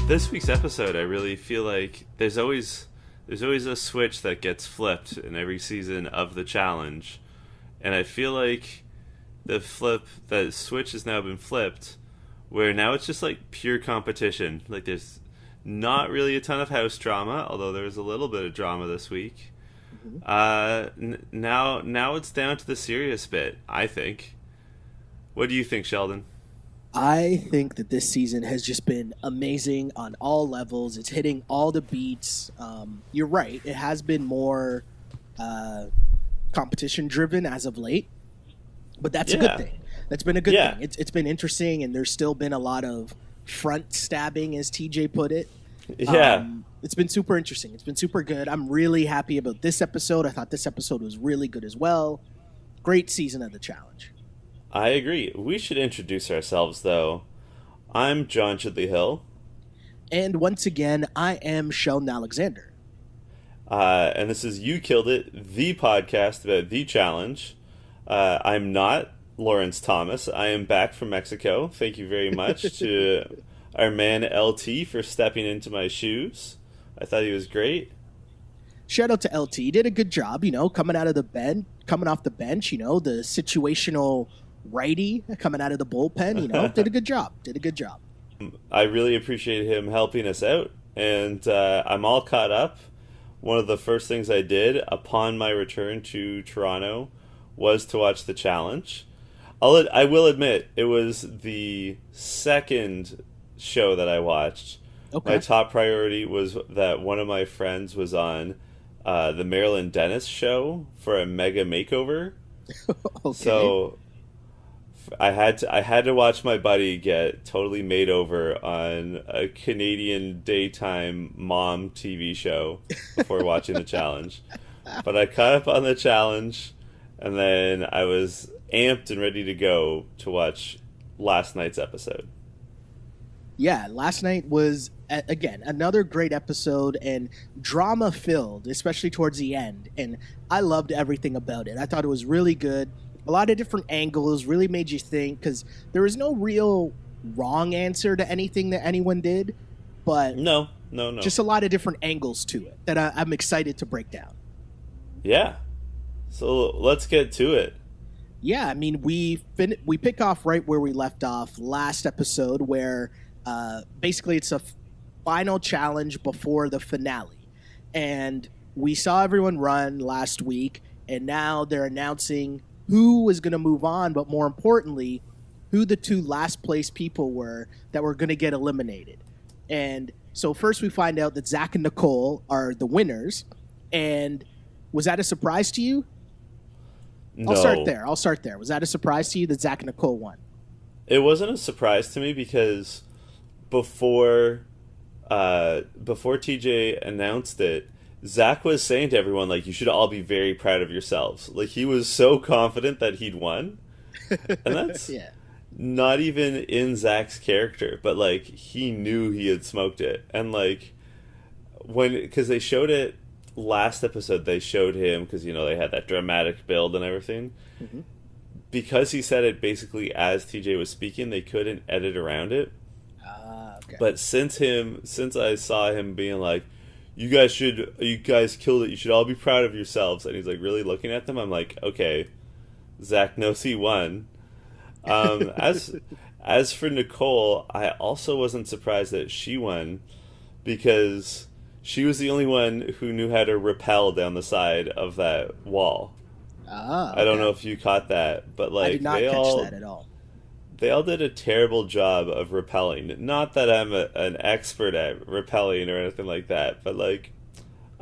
This week's episode, I really feel like there's always a switch that gets flipped in every season of the challenge, and I feel like the switch has now been flipped, where now it's just like pure competition. Like there's not really a ton of house drama, although there was a little bit of drama this week. Now it's down to the serious bit, I think. What do you think, Sheldon? I think that this season has just been amazing on all levels. It's hitting all the beats. You're right. It has been more competition driven as of late, but that's a good thing. That's been a good thing. It's been interesting, and there's still been a lot of front stabbing, as TJ put it. It's been super interesting. It's been super good. I'm really happy about this episode. I thought this episode was really good as well. Great season of the challenge. I agree. We should introduce ourselves, though. I'm John Chidley Hill. And once again, I am Sheldon Alexander. And this is You Killed It, the podcast about the challenge. I'm not Lawrence Thomas. I am back from Mexico. Thank you very much to our man LT for stepping into my shoes. I thought he was great. Shout out to LT. He did a good job, coming off the bench, the situational righty coming out of the bullpen, did a good job. I really appreciate him helping us out, and I'm all caught up. One of the first things I did upon my return to Toronto was to watch the challenge. I will admit, it was the second show that I watched. Okay. My top priority was that one of my friends was on the Marilyn Dennis show for a mega makeover. Okay. So I had to watch my buddy get totally made over on a Canadian daytime mom TV show before watching the challenge. But I caught up on the challenge, and then I was amped and ready to go to watch last night's episode. Yeah, last night was, again, another great episode and drama-filled, especially towards the end. And I loved everything about it. I thought it was really good. A lot of different angles, really made you think, because there was no real wrong answer to anything that anyone did. But No. Just a lot of different angles to it that I'm excited to break down. Yeah. So let's get to it. Yeah, I mean, we pick off right where we left off last episode, where basically it's a final challenge before the finale. And we saw everyone run last week, and now they're announcing who was going to move on, but more importantly, who the two last place people were that were going to get eliminated. And so first we find out that Zach and Nicole are the winners. And was that a surprise to you? No. I'll start there. Was that a surprise to you that Zach and Nicole won? It wasn't a surprise to me because before TJ announced it, Zach was saying to everyone, like, you should all be very proud of yourselves. Like, he was so confident that he'd won. And that's not even in Zach's character, but, like, he knew he had smoked it. And, like, because they showed it last episode, they showed him, because, they had that dramatic build and everything. Mm-hmm. Because he said it basically as TJ was speaking, they couldn't edit around it. Okay. But since I saw him being like, you guys killed it, you should all be proud of yourselves, and he's like really looking at them, I'm like, okay, Zach knows he won. As for Nicole, I also wasn't surprised that she won, because she was the only one who knew how to rappel down the side of that wall. Okay. I don't know if you caught that, but like I did not catch that at all. They all did a terrible job of rappelling. Not that I'm an expert at rappelling or anything like that, but like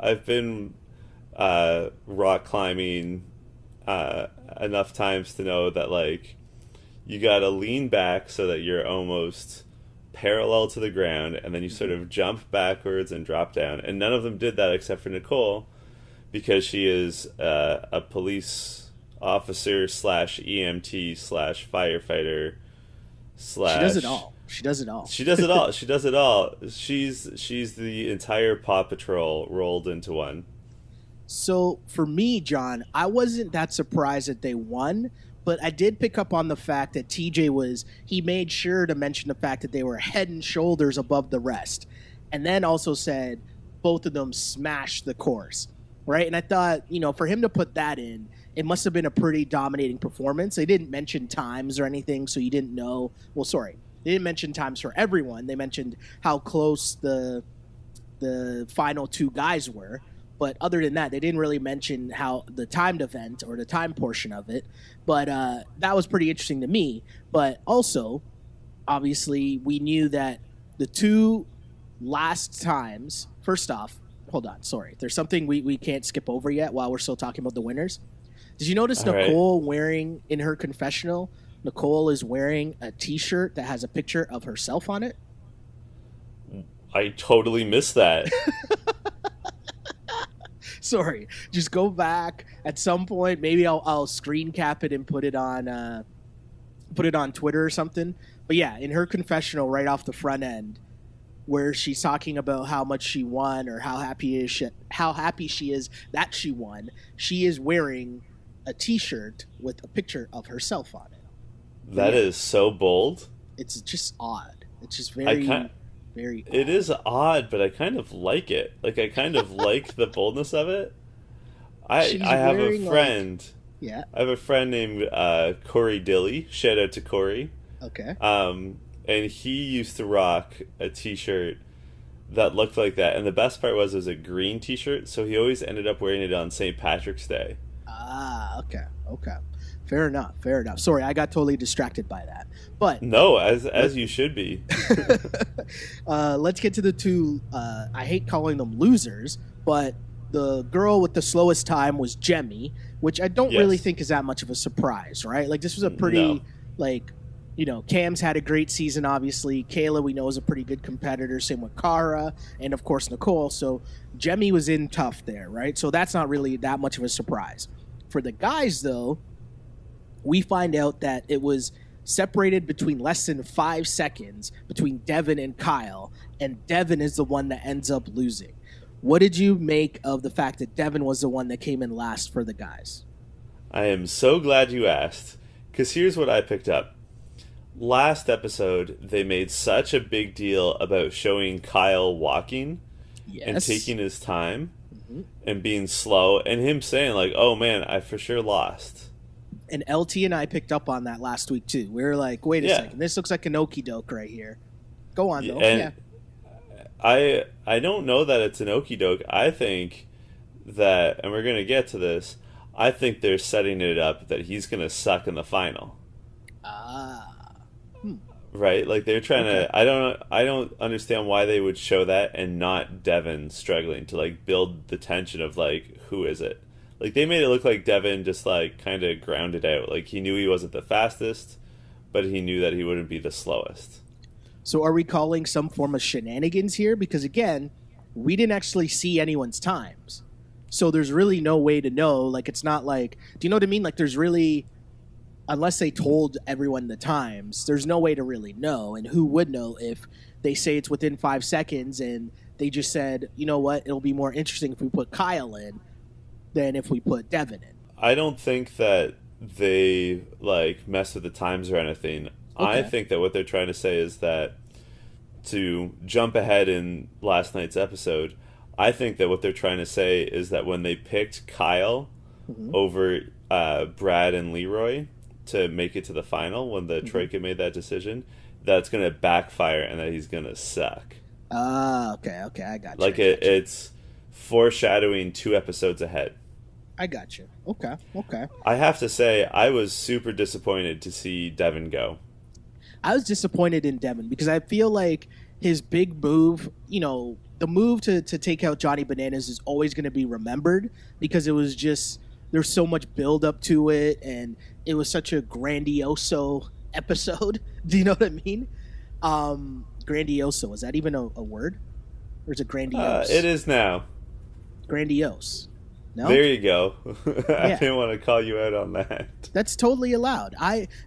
I've been rock climbing enough times to know that like you gotta lean back so that you're almost parallel to the ground, and then you sort of jump backwards and drop down. And none of them did that except for Nicole, because she is a police officer / EMT / firefighter / She does it all. She does it all. She's the entire Paw Patrol rolled into one. So for me, John, I wasn't that surprised that they won, But I did pick up on the fact that he made sure to mention the fact that they were head and shoulders above the rest. And then also said both of them smashed the course, right? And I thought, for him to put that in, it must have been a pretty dominating performance. They didn't mention times or anything, so you didn't know. Well, sorry. They didn't mention times for everyone. They mentioned how close the final two guys were. But other than that, they didn't really mention how the timed event or the time portion of it. But that was pretty interesting to me. But also, obviously, we knew that the two last times, first off, hold on, sorry. There's something we can't skip over yet while we're still talking about the winners. Did you notice All Nicole wearing, in her confessional, Nicole is wearing a T-shirt that has a picture of herself on it? I totally missed that. Sorry, just go back at some point. Maybe I'll screen cap it and put it on Twitter or something. But yeah, in her confessional, right off the front end, where she's talking about how much she won or how happy she is that she won, she is wearing a T-shirt with a picture of herself on it. That is so bold. It's just odd. It's just very odd. It is odd, but I kind of like it. Like, I kind of like the boldness of it. I have a friend. Yeah. I have a friend named Corey Dilly. Shout out to Corey. Okay. And he used to rock a T-shirt that looked like that. And the best part was it was a green T-shirt, so he always ended up wearing it on St. Patrick's Day. Ah, okay. Fair enough. Sorry, I got totally distracted by that. But no, as you should be. Let's get to the two. I hate calling them losers, but the girl with the slowest time was Jemmy, which I don't really think is that much of a surprise, right? Like, this was a pretty Cam's had a great season, obviously. Kayla, we know, is a pretty good competitor. Same with Kara, and of course Nicole. So Jemmy was in tough there, right? So that's not really that much of a surprise. For the guys, though, we find out that it was separated between less than 5 seconds between Devin and Kyle, and Devin is the one that ends up losing. What did you make of the fact that Devin was the one that came in last for the guys? I am so glad you asked, because here's what I picked up. Last episode, they made such a big deal about showing Kyle walking and taking his time and being slow, and him saying, like, oh man, I for sure lost. And LT and I picked up on that last week too. We were like, wait a second, this looks like an okie doke right here. Go on, though. And I don't know that it's an okie doke. I think that, and we're going to get to this, I think they're setting it up that he's going to suck in the final. Right? Like, they're trying to... I don't understand why they would show that and not Devin struggling to, like, build the tension of, like, who is it? Like, they made it look like Devin just, like, kind of grounded out. Like, he knew he wasn't the fastest, but he knew that he wouldn't be the slowest. So are we calling some form of shenanigans here? Because, again, we didn't actually see anyone's times. So there's really no way to know. Like, it's not like... Do you know what I mean? Like, there's really... Unless they told everyone the times, there's no way to really know. And who would know if they say it's within 5 seconds and they just said, you know what, it'll be more interesting if we put Kyle in than if we put Devin in. I don't think that they, like, mess with the times or anything. Okay. I think that what they're trying to say is that, to jump ahead in last night's episode, I think that what they're trying to say is that when they picked Kyle over Brad and Leroy to make it to the final, when the Troika made that decision, that's going to backfire and that he's going to suck. Okay, I got you. Like, it's foreshadowing 2 episodes ahead. I got you. Okay. I have to say, I was super disappointed to see Devin go. I was disappointed in Devin because I feel like his big move, the move to take out Johnny Bananas is always going to be remembered because it was just, there's so much build up to it and it was such a grandioso episode. Do you know what I mean? Grandioso, is that even a word? Or is it grandiose? It is now. Grandiose. No? There you go. I Yeah. didn't want to call you out on that. That's totally allowed.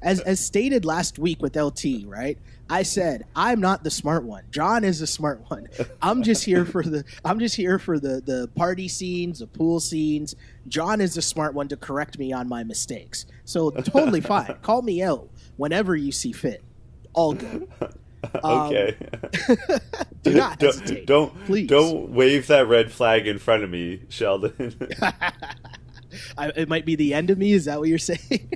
As stated last week with LT, right? I said I'm not the smart one. John is the smart one. I'm just here for the party scenes, the pool scenes. John is the smart one to correct me on my mistakes. So totally fine. Call me out whenever you see fit. All good. Okay. Do not hesitate. Please. Don't wave that red flag in front of me, Sheldon. It might be the end of me. Is that what you're saying?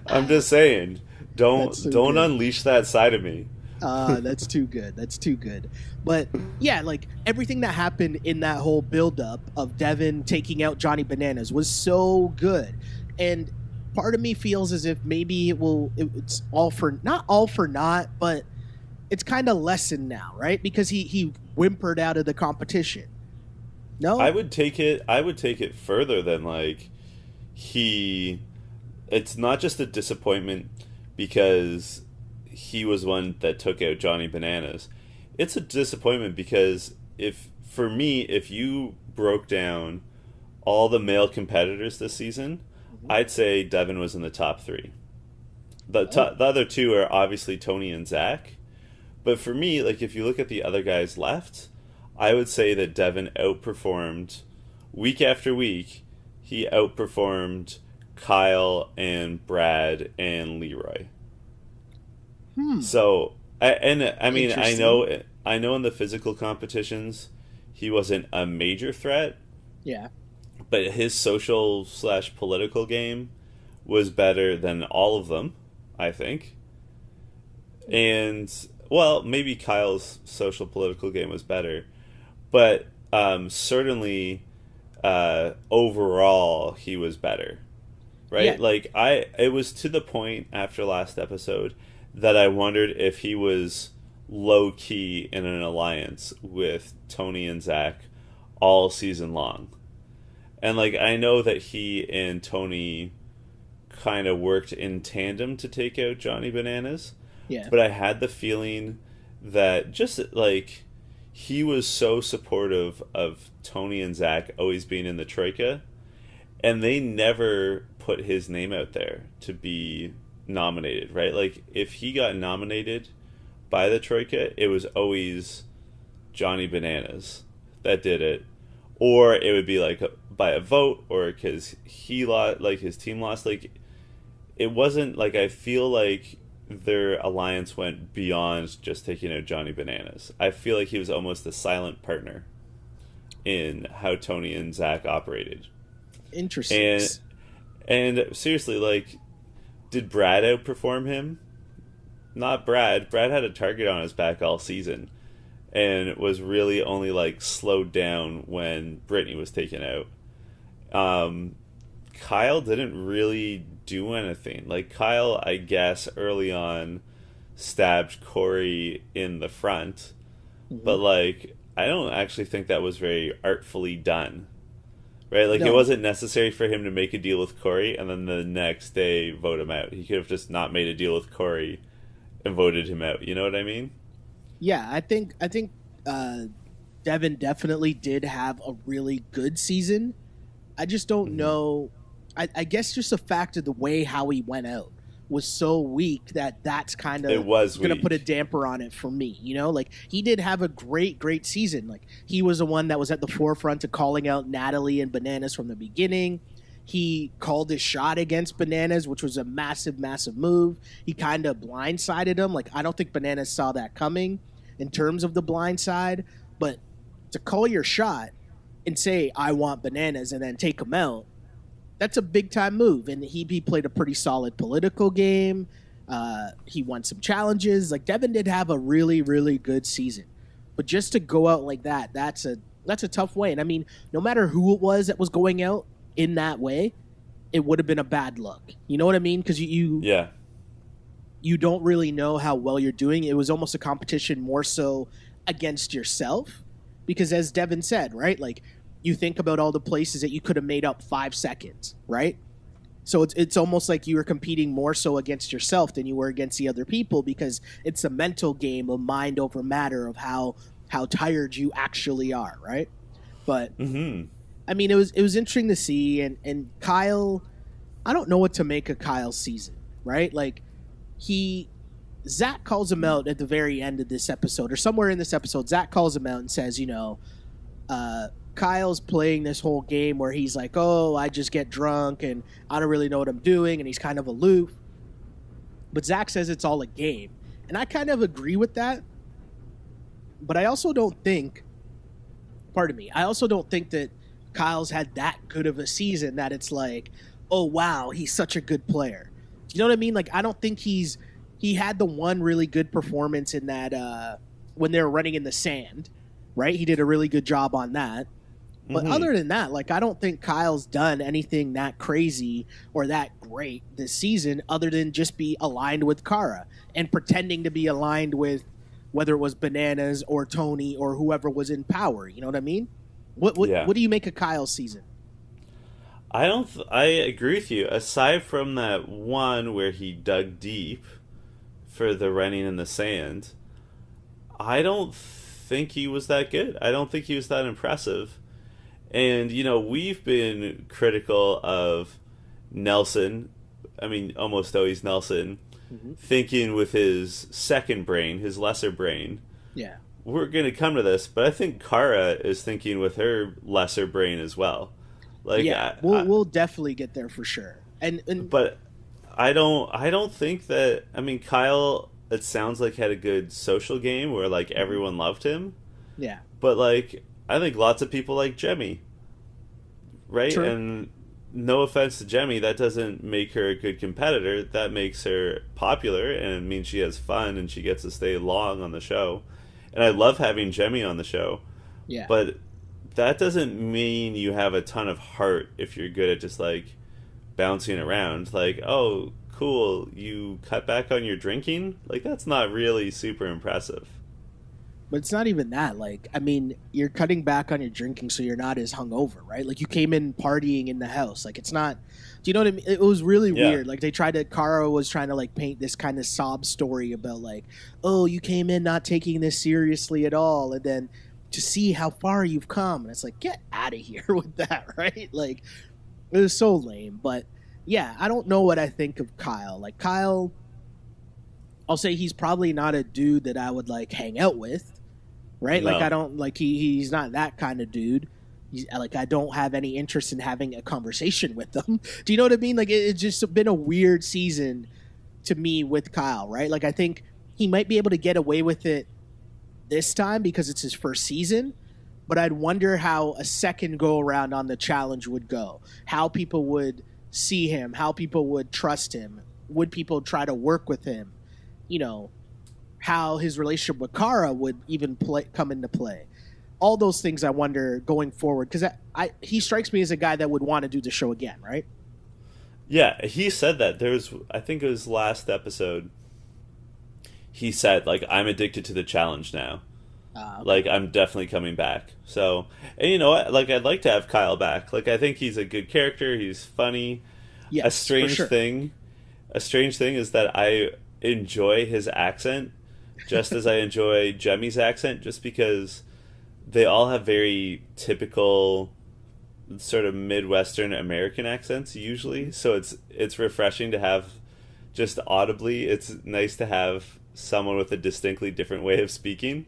I'm just saying. Don't good. unleash that side of me. That's too good. That's too good. But yeah, like everything that happened in that whole buildup of Devin taking out Johnny Bananas was so good. And part of me feels as if maybe it's all for naught, but it's kind of lessened now, right? Because he whimpered out of the competition. No, I would take it further than like it's not just a disappointment because he was one that took out Johnny Bananas. It's a disappointment because if you broke down all the male competitors this season, I'd say Devin was in the top 3. The other 2 are obviously Tony and Zach. But for me, like if you look at the other guys left, I would say that Devin outperformed week after week. He outperformed Kyle and Brad and Leroy. So, I mean, I know in the physical competitions, he wasn't a major threat. Yeah. But his social/political game was better than all of them, I think. And, well, maybe Kyle's social political game was better. But certainly, overall, he was better. Right? Yeah. Like, it was to the point after last episode that I wondered if he was low-key in an alliance with Tony and Zach all season long. And, like, I know that he and Tony kind of worked in tandem to take out Johnny Bananas. Yeah. But I had the feeling that just, like, he was so supportive of Tony and Zach always being in the Troika, and they never put his name out there to be nominated, right? Like, if he got nominated by the Troika, it was always Johnny Bananas that did it. Or it would be, like, by a vote, or because he lost, like, his team lost. Like, it wasn't, like, I feel like their alliance went beyond just taking out Johnny Bananas. I feel like he was almost a silent partner in how Tony and Zach operated. Interesting. And seriously, like, did Brad outperform him? Not Brad. Brad had a target on his back all season and was really only, like, slowed down when Brittany was taken out. Kyle didn't really do anything. Like, Kyle, I guess, early on stabbed Corey in the front. But, like, I don't actually think that was very artfully done. Right? Like, It wasn't necessary for him to make a deal with Corey and then the next day vote him out. He could have just not made a deal with Corey and voted him out. You know what I mean? Yeah, I think Devin definitely did have a really good season. I just don't know. I guess just the fact of the way how he went out was so weak that's kind of going to put a damper on it for me. You know, like, he did have a great season. Like, he was the one that was at the forefront of calling out Natalie and Bananas from the beginning. He called his shot against Bananas, which was a massive move. He kind of blindsided him. Like, I don't think Bananas saw that coming in terms of the blind side, but to call your shot and say, I want Bananas, and then take him out, that's a big time move. And he played a pretty solid political game. He won some challenges. Like, Devin did have a really, really good season. But just to go out like that, that's a tough way. And I mean, no matter who it was that was going out in that way, it would have been a bad look. You know what I mean? Because you don't really know how well you're doing. It was almost a competition more so against yourself. Because as Devin said, right, like, you think about all the places that you could have made up 5 seconds, right? So it's almost like you were competing more so against yourself than you were against the other people, because it's a mental game of mind over matter of how tired you actually are, right? But I mean, it was interesting to see, and Kyle, I don't know what to make of Kyle's season, right? Like Zach calls him out at the very end of this episode, or somewhere in this episode. Zach calls him out and says, Kyle's playing this whole game where he's like, oh, I just get drunk and I don't really know what I'm doing, and he's kind of aloof. But Zach says it's all a game. And I kind of agree with that. But I also don't think, I also don't think that Kyle's had that good of a season that it's like, oh, wow, he's such a good player. Do you know what I mean? Like, I don't think he had the one really good performance in that when they were running in the sand, right? He did a really good job on that. But other than that, like, I don't think Kyle's done anything that crazy or that great this season other than just be aligned with Kara and pretending to be aligned with whether it was Bananas or Tony or whoever was in power. You know what I mean? What do you make of Kyle's season? I agree with you. Aside from that one where he dug deep for the running in the sand, I don't think he was that good. I don't think he was that impressive. And, we've been critical of Nelson. I mean, almost always Nelson, thinking with his second brain, his lesser brain. Yeah. We're going to come to this, but I think Kara is thinking with her lesser brain as well. Like, yeah, we'll definitely get there for sure. And but I don't think that. I mean, Kyle, it sounds like had a good social game where like everyone loved him. Yeah. But like, I think lots of people like Jemmy, right? True. And no offense to Jemmy, that doesn't make her a good competitor. That makes her popular, and it means she has fun and she gets to stay long on the show. And I love having Jemmy on the show. Yeah. But that doesn't mean you have a ton of heart if you're good at just like bouncing around. Like, oh, cool, you cut back on your drinking? Like, that's not really super impressive. But it's not even that. Like, I mean, you're cutting back on your drinking so you're not as hungover, right? Like, you came in partying in the house. Like, it's not... Do you know what I mean? It was really weird. Like, Kara was trying to, like, paint this kind of sob story about, like, oh, you came in not taking this seriously at all, and then to see how far you've come. And it's like, get out of here with that, right? Like, it was so lame. But, yeah, I don't know what I think of Kyle. Like, Kyle... I'll say he's probably not a dude that I would, like, hang out with. Right? No. Like, I don't, like, he's not that kind of dude. He's, like, I don't have any interest in having a conversation with them. Do you know what I mean? Like, it's just been a weird season to me with Kyle, right? Like, I think he might be able to get away with it this time because it's his first season, but I'd wonder how a second go around on the challenge would go. How people would see him, how people would trust him. Would people try to work with him? How his relationship with Kara would even come into play. All those things I wonder going forward, because he strikes me as a guy that would want to do the show again, right? Yeah, he said that. I think it was last episode, he said, like, I'm addicted to the challenge now. Okay. Like, I'm definitely coming back. So, and you know what? Like, I'd like to have Kyle back. Like, I think he's a good character. He's funny. Yes, a strange thing is that I enjoy his accent just as I enjoy Jemmy's accent, just because they all have very typical sort of Midwestern American accents usually. So it's refreshing to have just audibly. It's nice to have someone with a distinctly different way of speaking.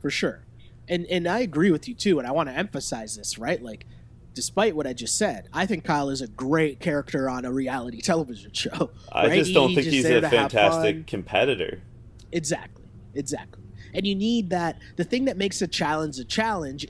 For sure. And I agree with you too, and I want to emphasize this, right? Like, despite what I just said, I think Kyle is a great character on a reality television show. I right? just don't think he's a fantastic competitor. Exactly. And you need that. The thing that makes a challenge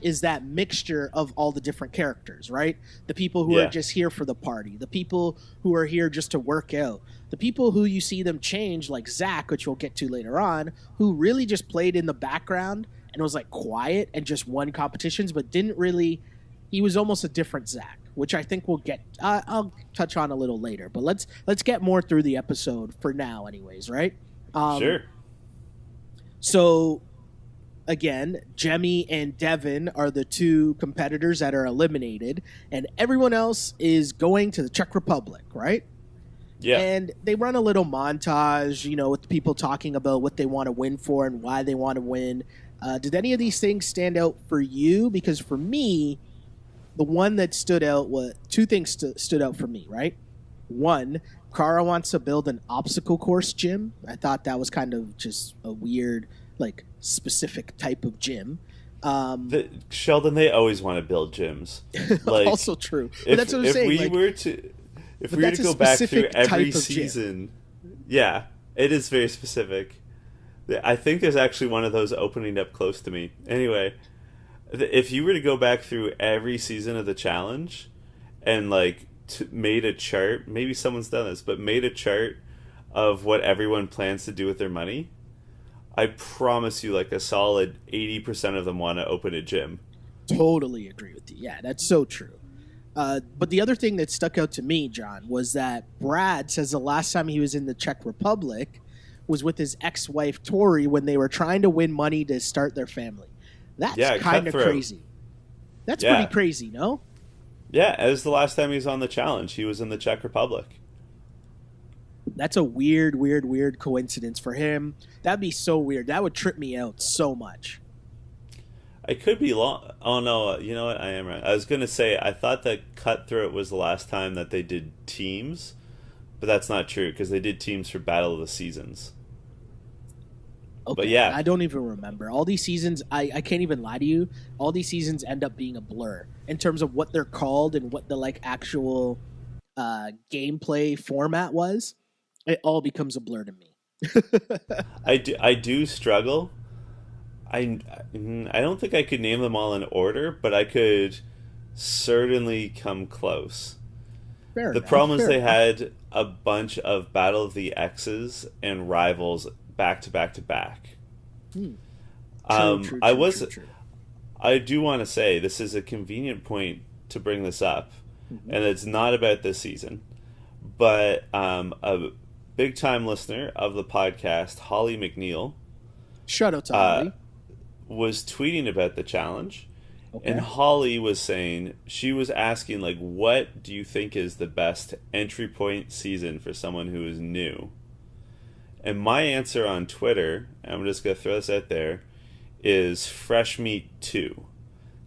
is that mixture of all the different characters, right? The people who are just here for the party, the people who are here just to work out, the people who you see them change, like Zach, which we'll get to later on, who really just played in the background and was like quiet and just won competitions, but didn't really. He was almost a different Zach, which I think we'll get. I'll touch on a little later, but let's get more through the episode for now, anyways, right? Sure. So, again, Jemmy and Devin are the two competitors that are eliminated, and everyone else is going to the Czech Republic, right? Yeah. And they run a little montage, with the people talking about what they want to win for and why they want to win. Did any of these things stand out for you? Because for me, the one that stood out was two things stood out for me, right? One, Kara wants to build an obstacle course gym. I thought that was kind of just a weird, like, specific type of gym. Sheldon, they always want to build gyms. Like, also true. But that's what I'm saying. If we were to go back through every season, yeah, it is very specific. I think there's actually one of those opening up close to me. Anyway, if you were to go back through every season of the challenge and like made a chart, maybe someone's done this, but made a chart of what everyone plans to do with their money, I promise you like a solid 80% of them want to open a gym. Totally agree with you. Yeah, that's so true. But the other thing that stuck out to me, John, was that Brad says the last time he was in the Czech Republic was with his ex-wife Tori when they were trying to win money to start their family. That's kind of crazy. That's pretty crazy, no? Yeah, it was the last time he was on the challenge. He was in the Czech Republic. That's a weird coincidence for him. That'd be so weird. That would trip me out so much. I could be long. Oh, no. You know what? I am right. I was going to say, I thought that Cutthroat was the last time that they did teams, but that's not true because they did teams for Battle of the Seasons. Okay, but yeah. I don't even remember. All these seasons, I can't even lie to you, all these seasons end up being a blur in terms of what they're called and what the like actual gameplay format was. It all becomes a blur to me. I do struggle. I don't think I could name them all in order, but I could certainly come close. The problem is they had a bunch of Battle of the X's and Rivals back to back to back. True. I do want to say this is a convenient point to bring this up, and it's not about this season, but a big time listener of the podcast, Holly McNeil, shout out to Holly, was tweeting about the challenge. Okay. And Holly was saying, she was asking, like, what do you think is the best entry point season for someone who is new? And my answer on Twitter, and I'm just going to throw this out there, is Fresh Meat 2.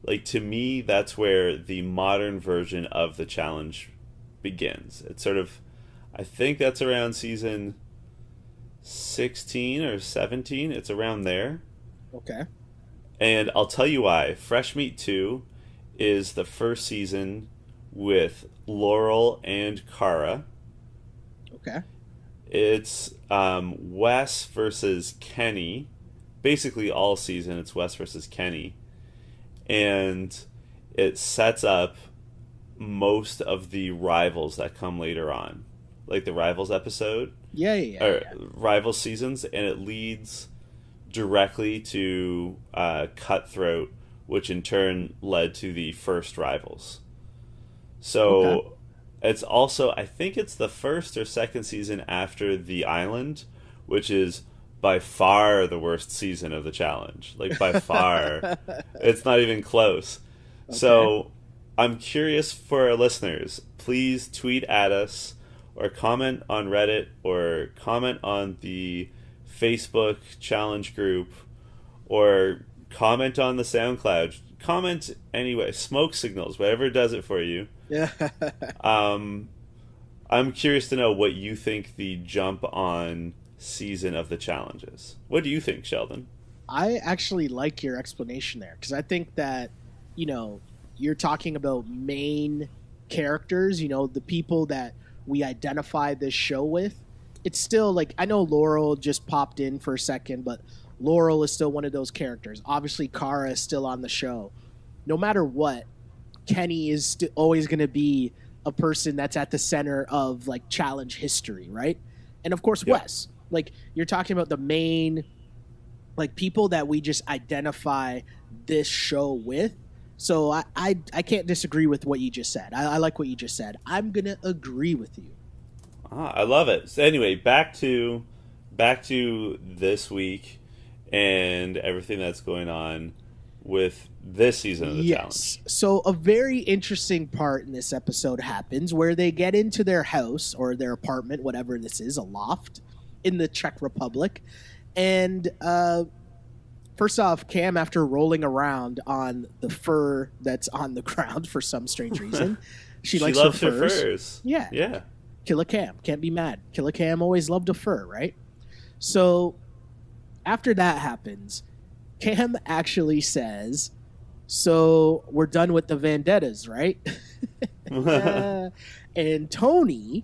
Like, to me, that's where the modern version of the challenge begins. It's sort of, I think that's around season 16 or 17. It's around there. Okay. And I'll tell you why. Fresh Meat 2 is the first season with Laurel and Kara. Okay. It's Wes versus Kenny. Basically all season it's Wes versus Kenny. And it sets up most of the rivals that come later on. Like the Rivals episode. Yeah. Rivals seasons. And it leads directly to Cutthroat, which in turn led to the first Rivals. So... Okay. It's also, I think it's the first or second season after The Island, which is by far the worst season of the challenge. Like, by far. It's not even close. Okay. So, I'm curious for our listeners. Please tweet at us or comment on Reddit or comment on the Facebook challenge group or comment on the SoundCloud. Comment anyway. Smoke signals, whatever does it for you. Yeah. I'm curious to know what you think the jump on season of the challenge is. What do you think, Sheldon? I actually like your explanation there because I think that, you're talking about main characters, the people that we identify this show with. It's still like, I know Laurel just popped in for a second, but Laurel is still one of those characters. Obviously, Kara is still on the show. No matter what, Kenny is always going to be a person that's at the center of like challenge history, right? And of course, Wes. Like you're talking about the main, like people that we just identify this show with. So I can't disagree with what you just said. I like what you just said. I'm gonna agree with you. I love it. So anyway, back to this week and everything that's going on with this season of the challenge. So a very interesting part in this episode happens where they get into their house or their apartment, whatever this is, a loft in the Czech Republic. And first off, Cam, after rolling around on the fur that's on the ground for some strange reason, she likes loves her her furs. furs. Yeah. Yeah. Killa Kam. Can't be mad. Killa Kam always loved a fur, right? So after that happens, Cam actually says, so we're done with the Vendettas, right? And Tony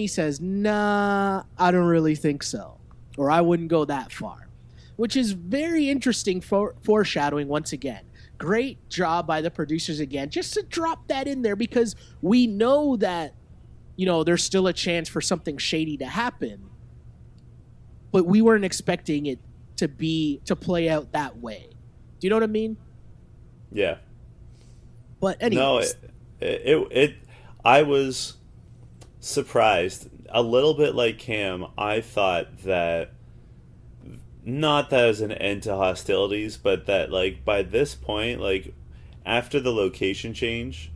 says, nah, I don't really think so. Or I wouldn't go that far. Which is very interesting foreshadowing once again. Great job by the producers again, just to drop that in there because we know that, there's still a chance for something shady to happen. But we weren't expecting it to play out that way. Do you know what I mean? Yeah. But anyways. No, I was surprised. A little bit like Cam, I thought that, not that as an end to hostilities, but that, like, by this point, like, after the location change,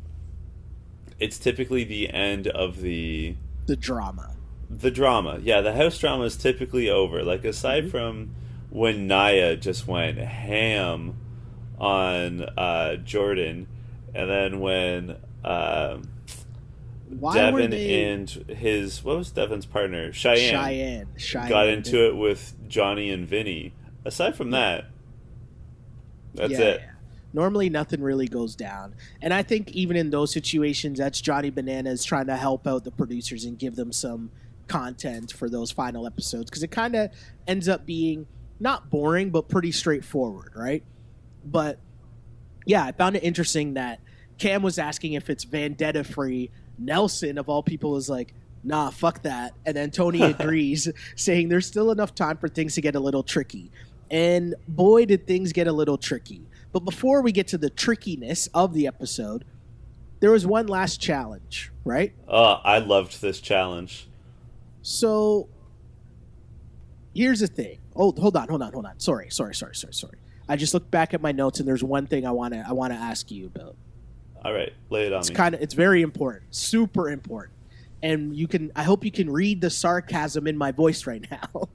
it's typically the end of the drama. The drama. Yeah, the house drama is typically over. Like, aside from when Naya just went ham on Jordan, and then when Devin and his, what was Devin's partner? Cheyenne got into it with Johnny and Vinny. Aside from that, that's it. Yeah. Normally nothing really goes down. And I think even in those situations, that's Johnny Bananas trying to help out the producers and give them some content for those final episodes. Because it kind of ends up being not boring, but pretty straightforward, right? But yeah, I found it interesting that Cam was asking if it's Vendetta free. Nelson, of all people, was like, nah, fuck that. And then Tony agrees, saying there's still enough time for things to get a little tricky. And boy, did things get a little tricky. But before we get to the trickiness of the episode, there was one last challenge, right? I loved this challenge. So here's the thing. Oh, hold on. Sorry. I just looked back at my notes and there's one thing I want to ask you about. All right, lay it on me. It's very important, super important. And I hope you can read the sarcasm in my voice right now.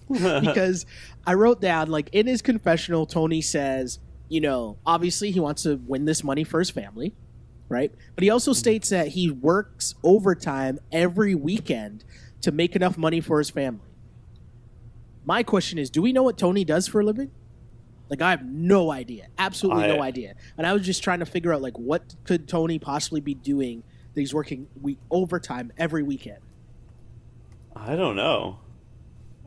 Because I wrote down, like, in his confessional, Tony says, obviously he wants to win this money for his family, right? But he also states that he works overtime every weekend to make enough money for his family. My question is, do we know what Tony does for a living? Like, I have no idea. Absolutely no idea. And I was just trying to figure out, like, what could Tony possibly be doing that he's working overtime every weekend? I don't know.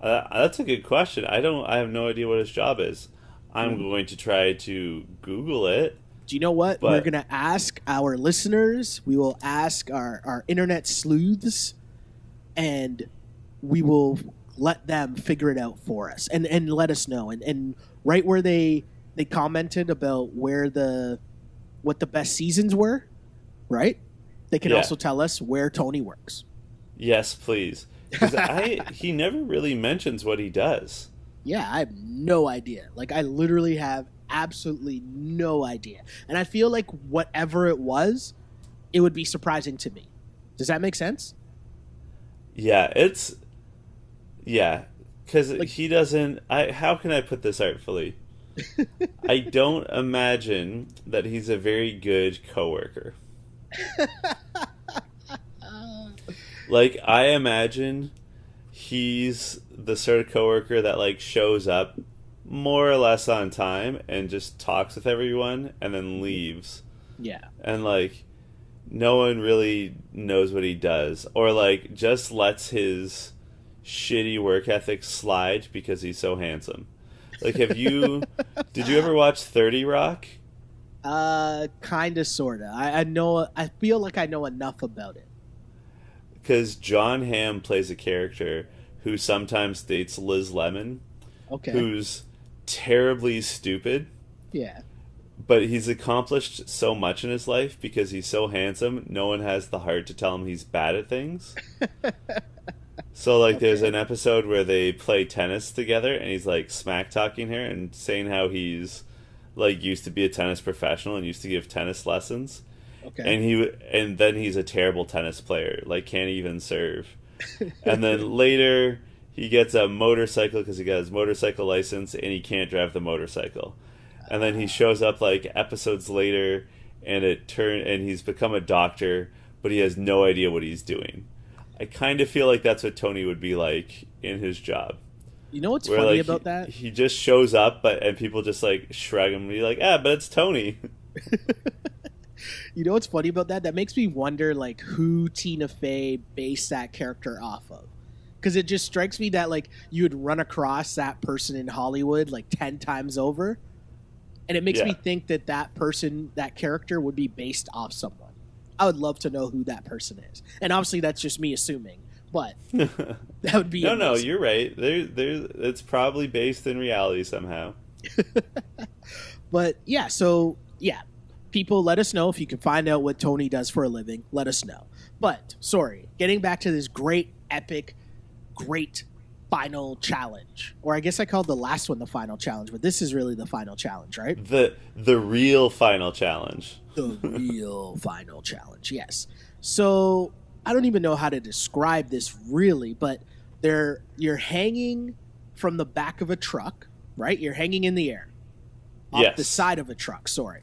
That's a good question. I have no idea what his job is. I'm going to try to Google it. Do you know what? We're going to ask our listeners. We will ask our internet sleuths, and we will let them figure it out for us and let us know. And right where they commented about what the best seasons were, right? They can also tell us where Tony works. Yes, please. Because he never really mentions what he does. Yeah, I have no idea. Like, I literally have absolutely no idea. And I feel like whatever it was, it would be surprising to me. Does that make sense? Yeah, because he doesn't... how can I put this artfully? I don't imagine that he's a very good coworker. Like, I imagine he's the sort of coworker that, like, shows up more or less on time and just talks with everyone and then leaves. Yeah. And, like, no one really knows what he does. Or, like, just lets his shitty work ethic slide because he's so handsome. Like, did you ever watch 30 Rock? Kinda, sorta. I feel like I know enough about it. Because John Hamm plays a character who sometimes dates Liz Lemon, who's terribly stupid. Yeah. But he's accomplished so much in his life because he's so handsome, no one has the heart to tell him he's bad at things. So, like, there's an episode where they play tennis together, and he's, like, smack-talking her and saying how he's, like, used to be a tennis professional and used to give tennis lessons. Okay. And then he's a terrible tennis player, like, can't even serve. And then later he gets a motorcycle because he got his motorcycle license and he can't drive the motorcycle. And then he shows up like episodes later, and and he's become a doctor, but he has no idea what he's doing. I kind of feel like that's what Tony would be like in his job. You know what's Where, funny like, about that? He just shows up, and people just like shrug him and be like, but it's Tony. You know what's funny about that? That makes me wonder like who Tina Fey based that character off of. Because it just strikes me that like you would run across that person in Hollywood like 10 times over. And it makes me think that that person, that character would be based off someone. I would love to know who that person is. And obviously that's just me assuming. But that would be No, you're right. It's probably based in reality somehow. But yeah, so yeah. People, let us know if you can find out what Tony does for a living. Let us know. But, sorry, getting back to this great, epic, great final challenge. Or I guess I called the last one the final challenge, but this is really the final challenge, right? The real final challenge. The real final challenge, yes. So, I don't even know how to describe this really, but you're hanging from the back of a truck, right? You're hanging in the air. Off the side of a truck, sorry.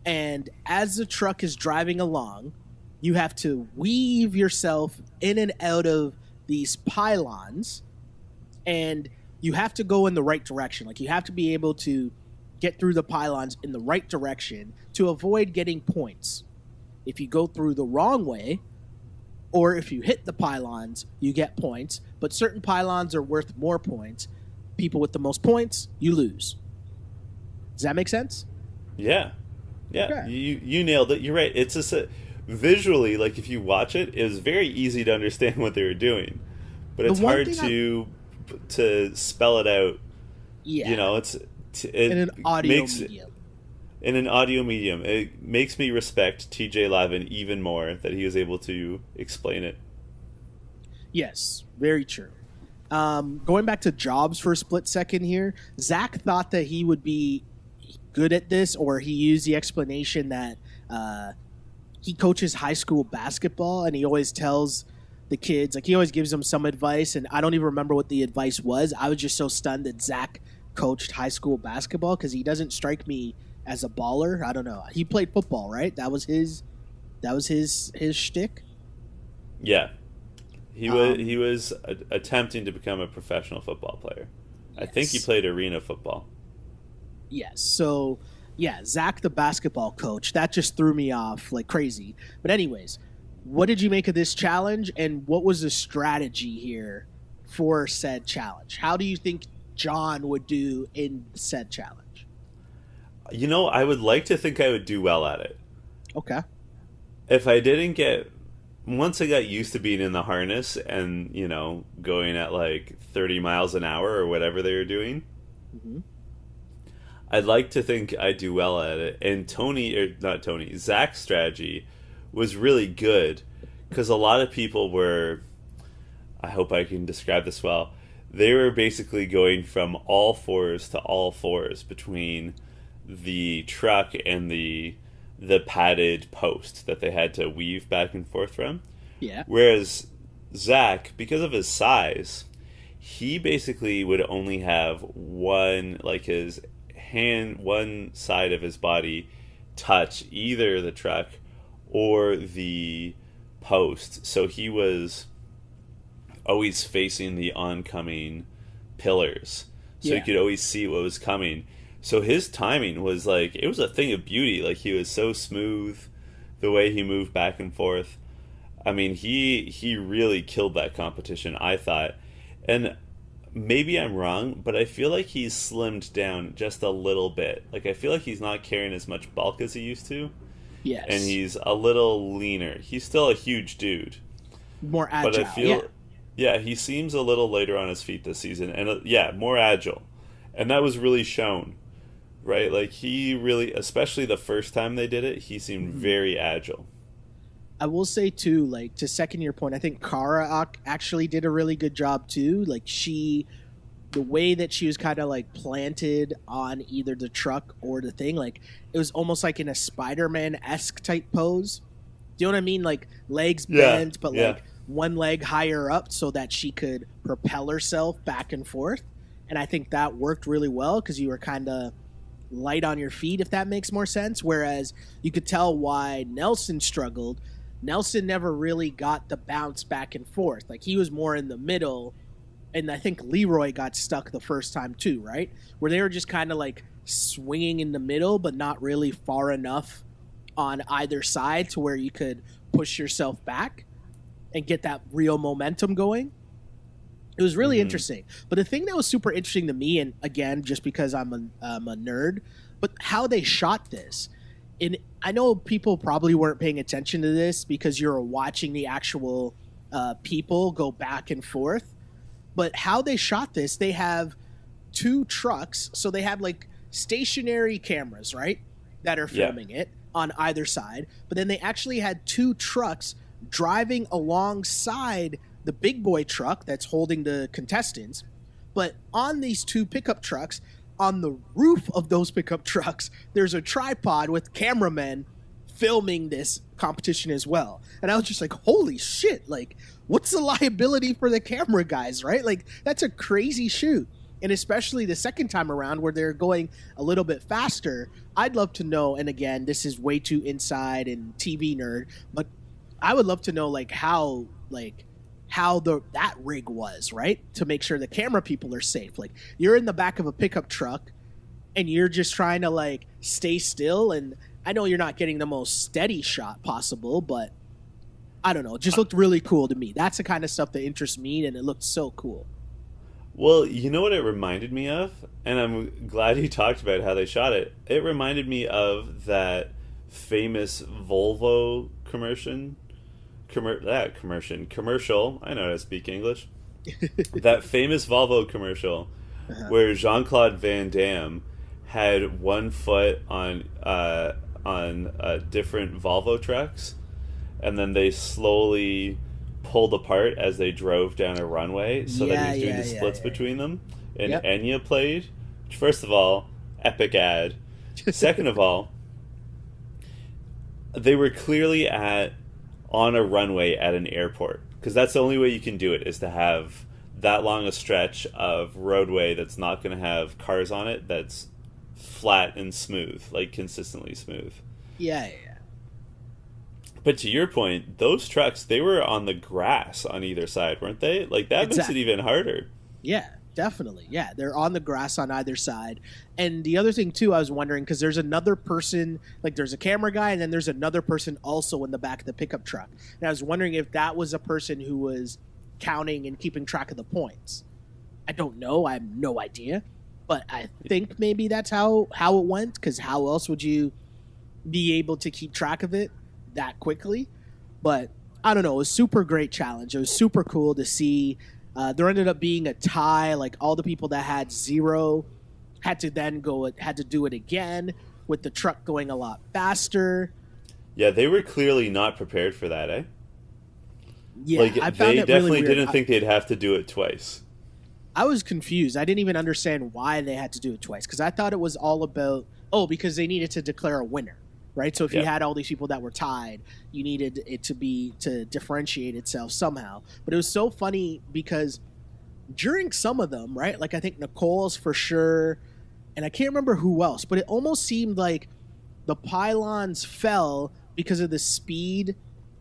And as the truck is driving along, you have to weave yourself in and out of these pylons, and you have to go in the right direction. Like, you have to be able to get through the pylons in the right direction to avoid getting points. If you go through the wrong way, or if you hit the pylons, you get points, but certain pylons are worth more points. People with the most points, you lose. Does that make sense? Yeah. Yeah, okay. You nailed it. You're right. It's just visually, like if you watch it, it's very easy to understand what they were doing, but it's hard to spell it out. Yeah, you know, in an audio medium. In an audio medium, it makes me respect TJ Lavin even more that he was able to explain it. Yes, very true. Going back to Jobs for a split second here, Zach thought that he would be good at this, or he used the explanation that he coaches high school basketball and he always tells the kids, like he always gives them some advice, and I don't even remember what the advice was. I was just so stunned that Zach coached high school basketball because he doesn't strike me as a baller. I don't know. He played football, right? That was his shtick. Yeah. He was attempting to become a professional football player. Yes. I think he played arena football. Yes. So, yeah, Zach, the basketball coach, that just threw me off like crazy. But anyways, what did you make of this challenge, and what was the strategy here for said challenge? How do you think John would do in said challenge? You know, I would like to think I would do well at it. Okay. If I didn't once I got used to being in the harness and, you know, going at like 30 miles an hour or whatever they were doing, mm-hmm. I'd like to think I do well at it. And Zach's strategy was really good because a lot of people were, I hope I can describe this well, they were basically going from all fours to all fours between the truck and the padded post that they had to weave back and forth from. Yeah. Whereas Zach, because of his size, he basically would only have one side of his body touch either the truck or the post. So he was always facing the oncoming pillars. So he could always see what was coming. So his timing was like, it was a thing of beauty. Like, he was so smooth, the way he moved back and forth. I mean, he really killed that competition, I thought. And maybe I'm wrong, but I feel like he's slimmed down just a little bit. Like, I feel like he's not carrying as much bulk as he used to. Yes. And he's a little leaner. He's still a huge dude. More agile. But I feel, he seems a little later on his feet this season. And, more agile. And that was really shown. Right? Like, he really, especially the first time they did it, he seemed very agile. I will say, too, like, to second your point, I think Kara actually did a really good job, too. Like, the way that she was kind of, like, planted on either the truck or the thing, like, it was almost like in a Spider-Man-esque type pose. Do you know what I mean? Like, legs bent, but, like, one leg higher up so that she could propel herself back and forth. And I think that worked really well because you were kind of light on your feet, if that makes more sense. Whereas you could tell why Nelson struggled. Nelson never really got the bounce back and forth. Like, he was more in the middle. And I think Leroy got stuck the first time too, right? Where they were just kind of like swinging in the middle, but not really far enough on either side to where you could push yourself back and get that real momentum going. It was really interesting. But the thing that was super interesting to me, and again, just because I'm a nerd, but how they shot this. And I know people probably weren't paying attention to this because you're watching the actual people go back and forth. But how they shot this, they have two trucks. So they have like stationary cameras, right, that are filming it on either side. But then they actually had two trucks driving alongside the big boy truck that's holding the contestants. But on these two pickup trucks, on the roof of those pickup trucks, there's a tripod with cameramen filming this competition as well. And I was just like, holy shit, like, what's the liability for the camera guys, right? Like, that's a crazy shoot. And especially the second time around where they're going a little bit faster, I'd love to know, and again, this is way too inside and TV nerd, but I would love to know how that rig was, right? To make sure the camera people are safe. Like, you're in the back of a pickup truck and you're just trying to like stay still, and I know you're not getting the most steady shot possible, but I don't know, it just looked really cool to me. That's the kind of stuff that interests me, and it looked so cool. Well, you know what it reminded me of? And I'm glad you talked about how they shot it. It reminded me of that famous Volvo commercial. I know how to speak English. That famous Volvo commercial where Jean-Claude Van Damme had one foot on different Volvo trucks, and then they slowly pulled apart as they drove down a runway, so that he was doing the splits between them. And Enya played. First of all, epic ad. Second of all, they were clearly on a runway at an airport, because that's the only way you can do it, is to have that long a stretch of roadway that's not going to have cars on it, that's flat and smooth, like consistently smooth. Yeah. But to your point, those trucks, they were on the grass on either side, weren't they? Like, that makes it even harder. Yeah, definitely. Yeah, they're on the grass on either side. And the other thing, too, I was wondering, because there's another person, like there's a camera guy, and then there's another person also in the back of the pickup truck. And I was wondering if that was a person who was counting and keeping track of the points. I don't know. I have no idea. But I think maybe that's how it went, because how else would you be able to keep track of it that quickly? But I don't know. It was a super great challenge. It was super cool to see. There ended up being a tie. Like, all the people that had 0 had to do it again, with the truck going a lot faster. Yeah, they were clearly not prepared for that, eh? Yeah, like, I found they it definitely really weird. didn't think they'd have to do it twice. I was confused. I didn't even understand why they had to do it twice, because I thought it was all about, because they needed to declare a winner, right? So if you had all these people that were tied, you needed it to differentiate itself somehow. But it was so funny because during some of them, right, like I think Nicole's for sure, and I can't remember who else, but it almost seemed like the pylons fell because of the speed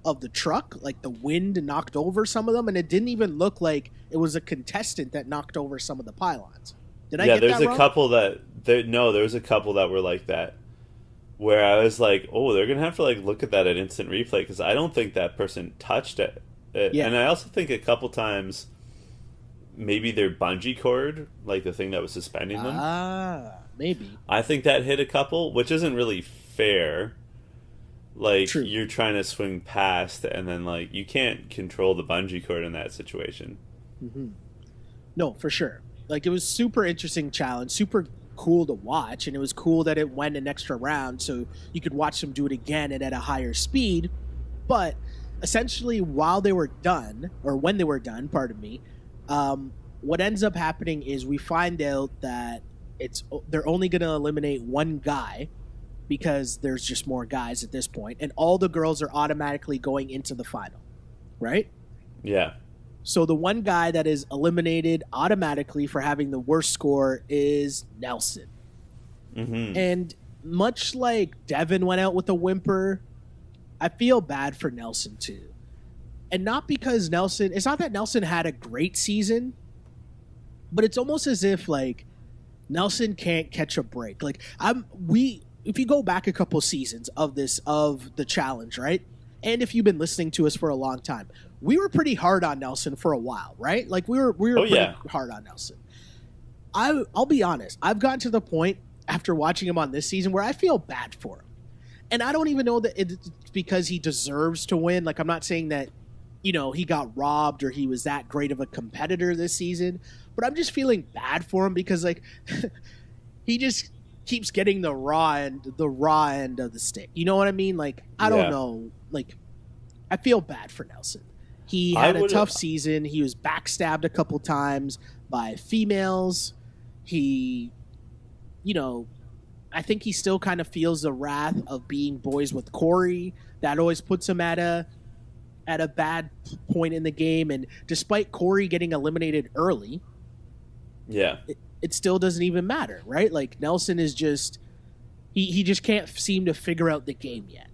of the truck. Like, the wind knocked over some of them, and it didn't even look like it was a contestant that knocked over some of the pylons. Did I get that wrong? There's a couple there was a couple that were like that, where I was like, they're gonna have to like look at that at instant replay, because I don't think that person touched it. And I also think a couple times maybe their bungee cord, like the thing that was suspending them, maybe, I think that hit a couple, which isn't really fair. Like, True. You're trying to swing past, and then like you can't control the bungee cord in that situation. Mm-hmm. No, for sure. Like, it was super interesting challenge, super cool to watch, and it was cool that it went an extra round, so you could watch them do it again and at a higher speed. But essentially, when they were done, what ends up happening is we find out that they're only going to eliminate one guy, because there's just more guys at this point, and all the girls are automatically going into the final, right? Yeah. So the one guy that is eliminated automatically for having the worst score is Nelson. Mm-hmm. And much like Devin went out with a whimper, I feel bad for Nelson too. And not because Nelson, it's not that Nelson had a great season, but it's almost as if like Nelson can't catch a break. Like if you go back a couple seasons of the challenge, right? And if you've been listening to us for a long time, we were pretty hard on Nelson for a while, right? Like we were pretty hard on Nelson. I'll be honest, I've gotten to the point after watching him on this season where I feel bad for him. And I don't even know that it's because he deserves to win. Like I'm not saying that, he got robbed or he was that great of a competitor this season, but I'm just feeling bad for him because like he just keeps getting the raw end of the stick. You know what I mean? Like I don't know. Like I feel bad for Nelson. He had a tough season. He was backstabbed a couple times by females. He, I think he still kind of feels the wrath of being boys with Corey. That always puts him at a bad point in the game. And despite Corey getting eliminated early, it still doesn't even matter, right? Like Nelson is just he just can't seem to figure out the game yet.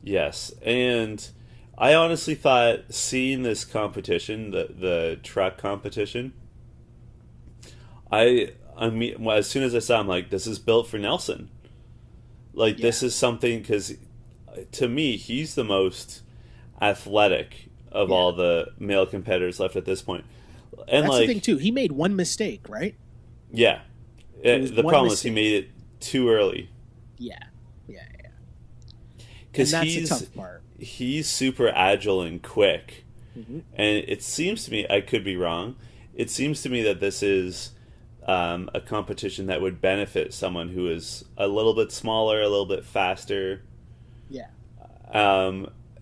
Yes, and I honestly thought seeing this competition, the truck competition, I mean, well, as soon as I saw, I'm like, this is built for Nelson. Like this is something, because to me, he's the most athletic of all the male competitors left at this point. And that's like, the thing too. He made one mistake, right? Yeah. The problem is he made it too early. Yeah. Because that's the tough part. He's super agile and quick. Mm-hmm. And it seems to me, I could be wrong, it seems to me that this is a competition that would benefit someone who is a little bit smaller, a little bit faster. Yeah.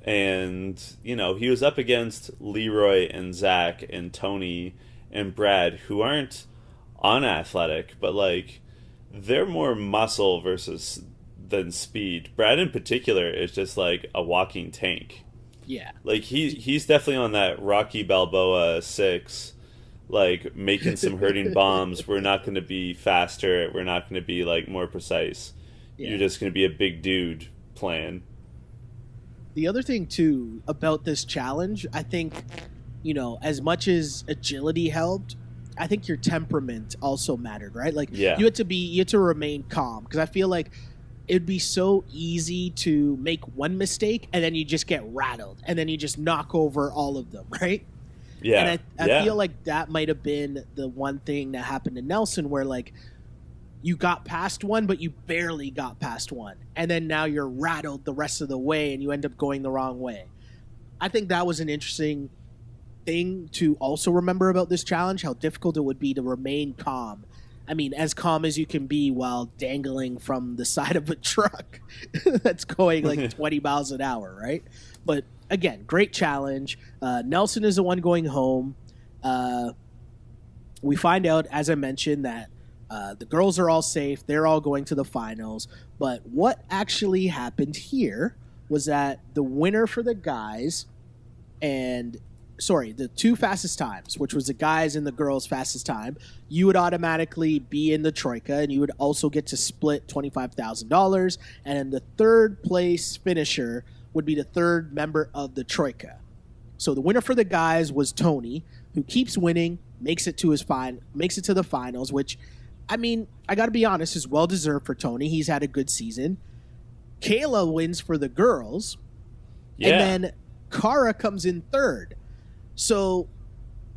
And, he was up against Leroy and Zach and Tony and Brad, who aren't unathletic, but, like, they're more muscle than speed. Brad in particular is just like a walking tank. Yeah. Like he's definitely on that Rocky Balboa 6, like making some hurting bombs. We're not going to be faster. We're not going to be like more precise. Yeah. You're just going to be a big dude plan. The other thing too about this challenge, I think, as much as agility helped, I think your temperament also mattered, right? Like you had to remain calm, because I feel like it'd be so easy to make one mistake and then you just get rattled and then you just knock over all of them, right? Yeah. And I feel like that might have been the one thing that happened to Nelson, where like you got past one, but you barely got past one. And then now you're rattled the rest of the way and you end up going the wrong way. I think that was an interesting thing to also remember about this challenge, how difficult it would be to remain calm. I mean, as calm as you can be while dangling from the side of a truck that's going like 20 miles an hour, right? But again, great challenge. Nelson is the one going home. We find out, as I mentioned, that the girls are all safe. They're all going to the finals. But what actually happened here was that the winner for the guys the two fastest times, which was the guys and the girls' fastest time, you would automatically be in the Troika, and you would also get to split $25,000. And then the third place finisher would be the third member of the Troika. So the winner for the guys was Tony, who keeps winning, makes it to the finals, which, I mean, I got to be honest, is well deserved for Tony. He's had a good season. Kayla wins for the girls, and then Kara comes in third. So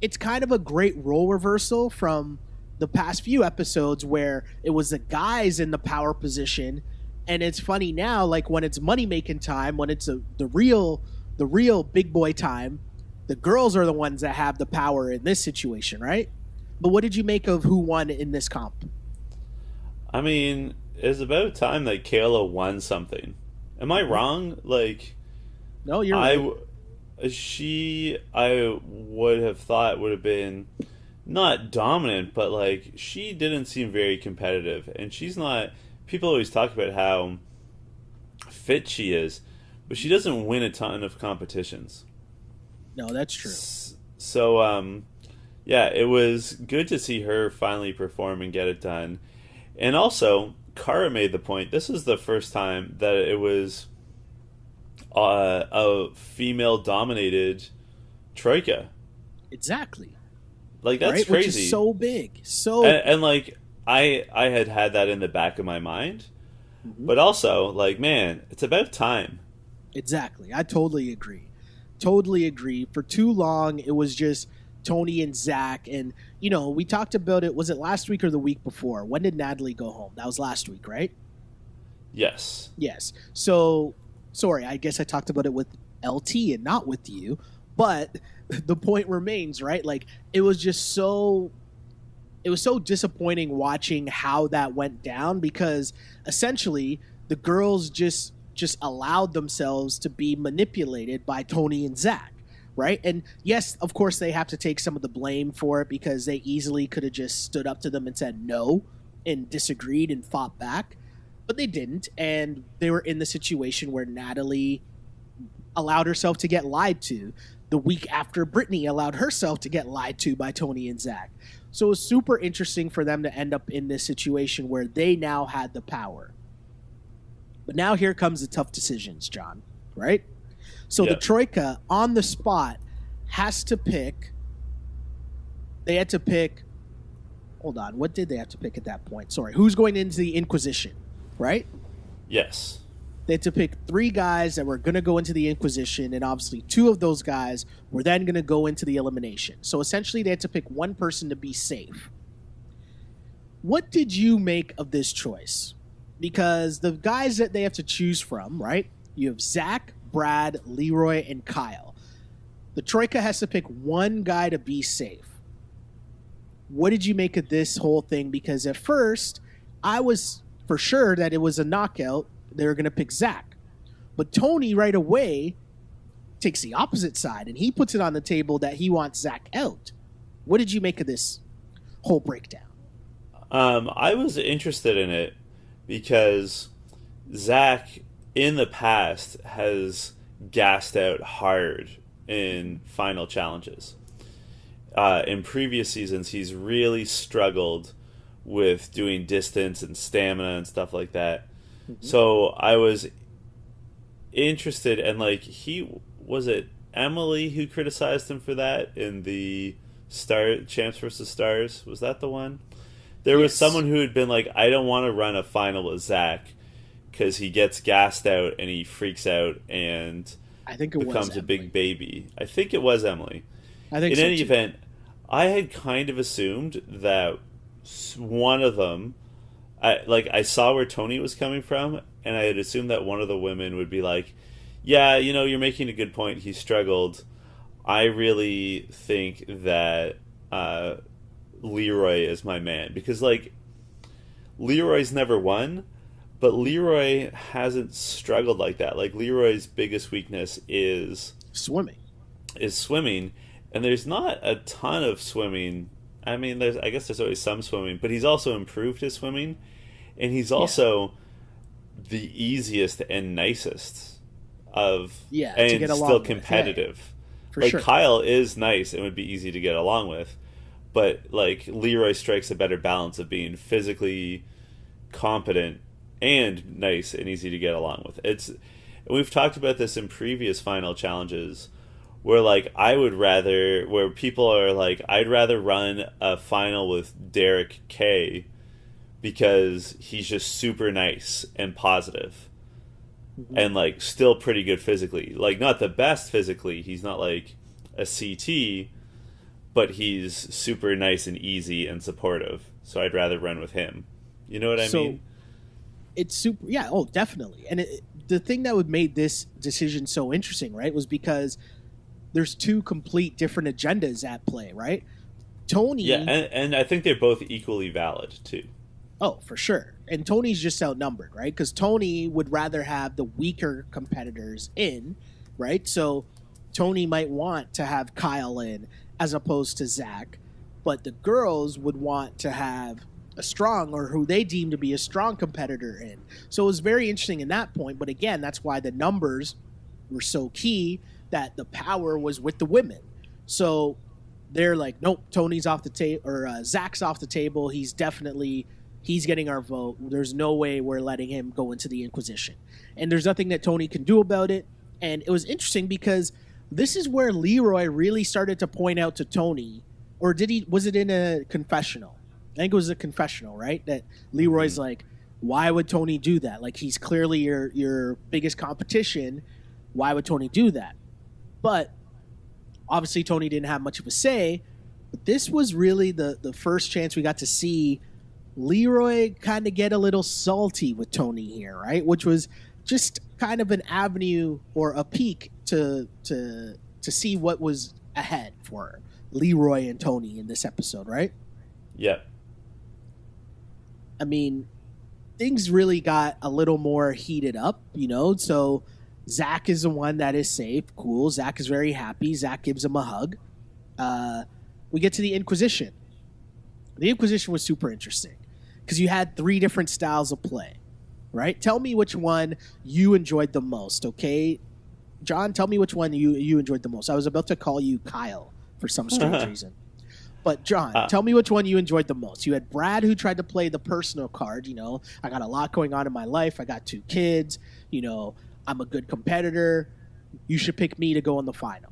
it's kind of a great role reversal from the past few episodes where it was the guys in the power position. And it's funny now, like when it's money making time, when it's the real big boy time, the girls are the ones that have the power in this situation, right? But what did you make of who won in this comp? I mean, it's about time that Kayla won something. Am I wrong? Like, no, you're right. I would have thought would have been not dominant, but like she didn't seem very competitive, and she's not. People always talk about how fit she is, but she doesn't win a ton of competitions. No, that's true. So, yeah, it was good to see her finally perform and get it done. And also, Kara made the point. This is the first time that it was a female-dominated troika. Exactly. Like, that's right? crazy. Which is so big. So And like, I had that in the back of my mind. Mhm. But also, like, man, it's about time. Exactly. I totally agree. Totally agree. For too long, it was just Tony and Zach. And, we talked about it. Was it last week or the week before? When did Natalie go home? That was last week, right? Yes. Yes. So, sorry, I guess I talked about it with LT and not with you. But the point remains, right? Like, it was so disappointing watching how that went down because essentially the girls just allowed themselves to be manipulated by Tony and Zach, right? And yes, of course they have to take some of the blame for it because they easily could have just stood up to them and said no and disagreed and fought back, but they didn't, and they were in the situation where Natalie allowed herself to get lied to the week after Brittany allowed herself to get lied to by Tony and Zach. So it was super interesting for them to end up in this situation where they now had the power. But now here comes the tough decisions, John, right? So the Troika on the spot has to pick. They had to pick. Hold on. What did they have to pick at that point? Sorry. Who's going into the Inquisition, right? Yes. They had to pick 3 guys that were going to go into the Inquisition, and obviously 2 of those guys were then going to go into the elimination. So essentially they had to pick one person to be safe. What did you make of this choice? Because the guys that they have to choose from, right? You have Zach, Brad, Leroy, and Kyle. The Troika has to pick one guy to be safe. What did you make of this whole thing? Because at first, I was for sure that it was a knockout. They were going to pick Zach. But Tony right away takes the opposite side, and he puts it on the table that he wants Zach out. What did you make of this whole breakdown? I was interested in it because Zach, in the past, has gassed out hard in final challenges. In previous seasons, he's really struggled with doing distance and stamina and stuff like that. Mm-hmm. So I was interested, and like was it Emily who criticized him for that in the Champs versus Stars? Was that the one? There was someone who had been like, I don't want to run a final with Zach because he gets gassed out and he freaks out and I think it becomes a big baby. I think it was Emily. I think in so any too. event, I had kind of assumed that one of them, I saw where Tony was coming from, and I had assumed that one of the women would be like, yeah, you're making a good point. He struggled. I really think that Leroy is my man. Because, like, Leroy's never won, but Leroy hasn't struggled like that. Like, Leroy's biggest weakness is swimming. And there's not a ton of swimming. I mean, I guess there's always some swimming, but he's also improved his swimming, and he's also the easiest and nicest of, and to get along still with. competitive. For like sure. Kyle is nice and would be easy to get along with, but like Leroy strikes a better balance of being physically competent and nice and easy to get along with. We've talked about this in previous final challenges. Where like where people are like, I'd rather run a final with Derek K because he's just super nice and positive and like still pretty good physically. Like not the best physically, he's not like a CT, but he's super nice and easy and supportive. So I'd rather run with him. You know what I mean? It's super, yeah, oh, definitely. And the thing that would made this decision so interesting, right, was because there's 2 complete different agendas at play, right? Tony... Yeah, and I think they're both equally valid, too. Oh, for sure. And Tony's just outnumbered, right? Because Tony would rather have the weaker competitors in, right? So Tony might want to have Kyle in as opposed to Zach, but the girls would want to have a strong, or who they deem to be a strong competitor in. So it was very interesting in that point, but again, that's why the numbers were so key, that the power was with the women. So they're like, nope, Tony's off the table, or Zach's off the table. He's getting our vote. There's no way we're letting him go into the Inquisition. And there's nothing that Tony can do about it. And it was interesting because this is where Leroy really started to point out to Tony, or was it in a confessional? I think it was a confessional, right? That Leroy's like, why would Tony do that? Like, he's clearly your biggest competition. Why would Tony do that? But obviously Tony didn't have much of a say. But this was really the first chance we got to see Leroy kind of get a little salty with Tony here, right? Which was just kind of an avenue or a peek to see what was ahead for Leroy and Tony in this episode, right? Yep. I mean, things really got a little more heated up, so Zach is the one that is safe. Cool. Zach is very happy. Zach gives him a hug. We get to the Inquisition. The Inquisition was super interesting because you had 3 different styles of play, right? Tell me which one you enjoyed the most, okay? John, tell me which one you enjoyed the most. I was about to call you Kyle for some strange reason. But John, tell me which one you enjoyed the most. You had Brad, who tried to play the personal card. I got a lot going on in my life. I got 2 kids. I'm a good competitor. You should pick me to go in the final.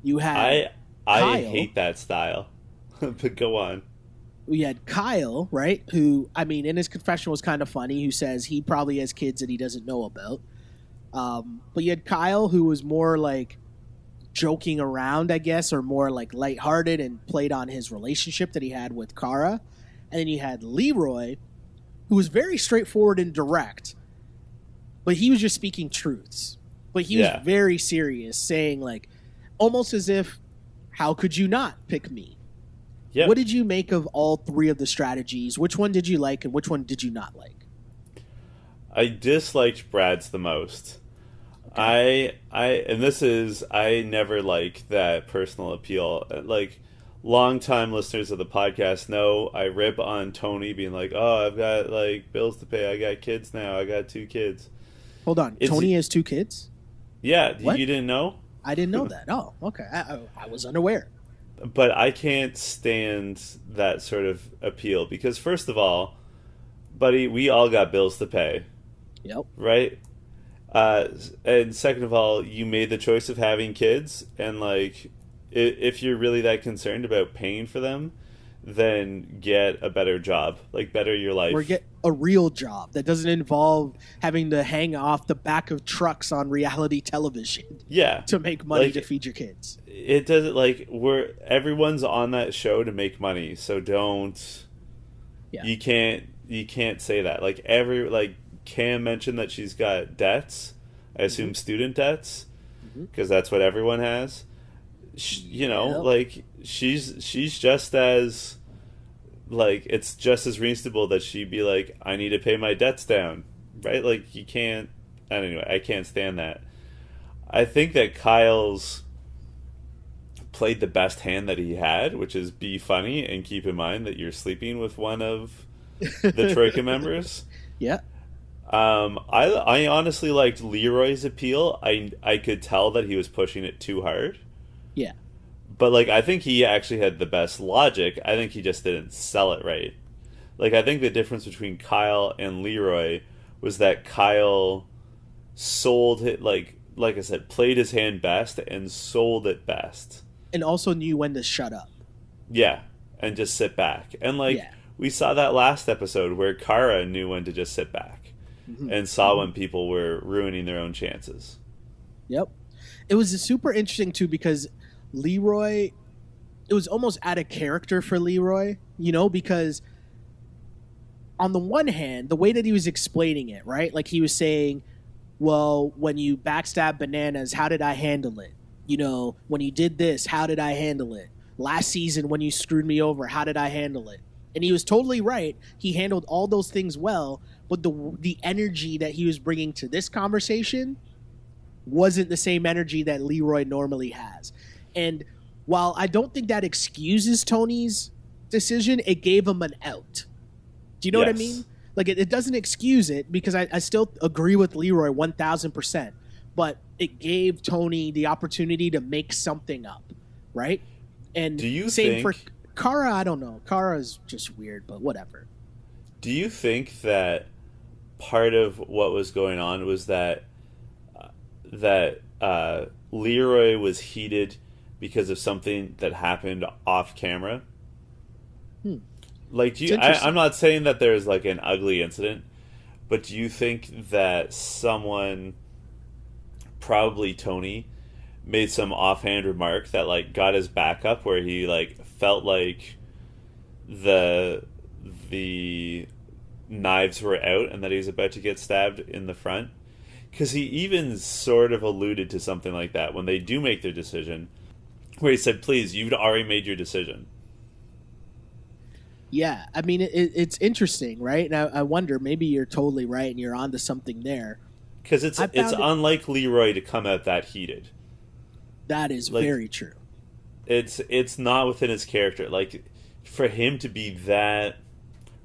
You had I hate that style. But go on. We had Kyle, right, who, I mean, in his confession was kind of funny, who says he probably has kids that he doesn't know about. But you had Kyle, who was more like joking around, I guess, or more like lighthearted and played on his relationship that he had with Kara. And then you had Leroy, who was very straightforward and direct, but he was just speaking truths. But he was very serious, saying like, almost as if, how could you not pick me? Yep. What did you make of all 3 of the strategies? Which one did you like and which one did you not like? I disliked Brad's the most. Okay. I never liked that personal appeal. Like, longtime listeners of the podcast know I rip on Tony being like, oh, I've got like bills to pay. I got kids now. I got 2 kids. Hold on. Tony has 2 kids? Yeah. What? You didn't know? I didn't know that. Oh, okay. I was unaware. But I can't stand that sort of appeal because, first of all, buddy, we all got bills to pay. Yep. Right? And second of all, you made the choice of having kids, and like, if you're really that concerned about paying for them, then get a better job, like better your life. Or get a real job that doesn't involve having to hang off the back of trucks on reality television. Yeah. To make money to feed your kids. It doesn't, like, everyone's on that show to make money, so don't. Yeah. You can't say that. Like Cam mentioned that she's got debts. I assume student debts, because that's what everyone has. Like, she's just as, like, it's just as reasonable that she'd be like, I need to pay my debts down, right? Like, you can't. Anyway, I can't stand that. I think that Kyle's played the best hand that he had, which is be funny and keep in mind that you're sleeping with one of the Troika members. Yeah. I honestly liked Leroy's appeal. I could tell that he was pushing it too hard. Yeah. But, like, I think he actually had the best logic. I think he just didn't sell it right. Like, I think the difference between Kyle and Leroy was that Kyle sold it, like I said, played his hand best and sold it best. And also knew when to shut up. Yeah, and just sit back. And, like, we saw that last episode where Kara knew when to just sit back and saw when people were ruining their own chances. Yep. It was super interesting, too, because Leroy, it was almost out of character for Leroy, because on the one hand, the way that he was explaining it, right? Like, he was saying, well, when you backstab Bananas, how did I handle it? When you did this, how did I handle it? Last season, when you screwed me over, how did I handle it? And he was totally right. He handled all those things well, but the energy that he was bringing to this conversation wasn't the same energy that Leroy normally has. And while I don't think that excuses Tony's decision, it gave him an out. Do you know what I mean? Like, it doesn't excuse it, because I still agree with Leroy 1,000%. but it gave Tony the opportunity to make something up, right? And Do you same for think? Kara. I don't know. Kara's just weird, but whatever. Do you think that part of what was going on was that Leroy was heated because of something that happened off camera? Hmm. Like, It's interesting. I'm not saying that there's like an ugly incident, but do you think that someone, probably Tony, made some offhand remark that like got his back up, where he like felt like the the knives were out and that he was about to get stabbed in the front? Because he even sort of alluded to something like that when they do make their decision, where he said, "Please, you've already made your decision." Yeah, I mean it's interesting, right? And I wonder, maybe you're totally right, and you're onto something there. Because I it's found it unlike Leroy to come out that heated. that is Like, very true. it's not within his character. Like, for him to be that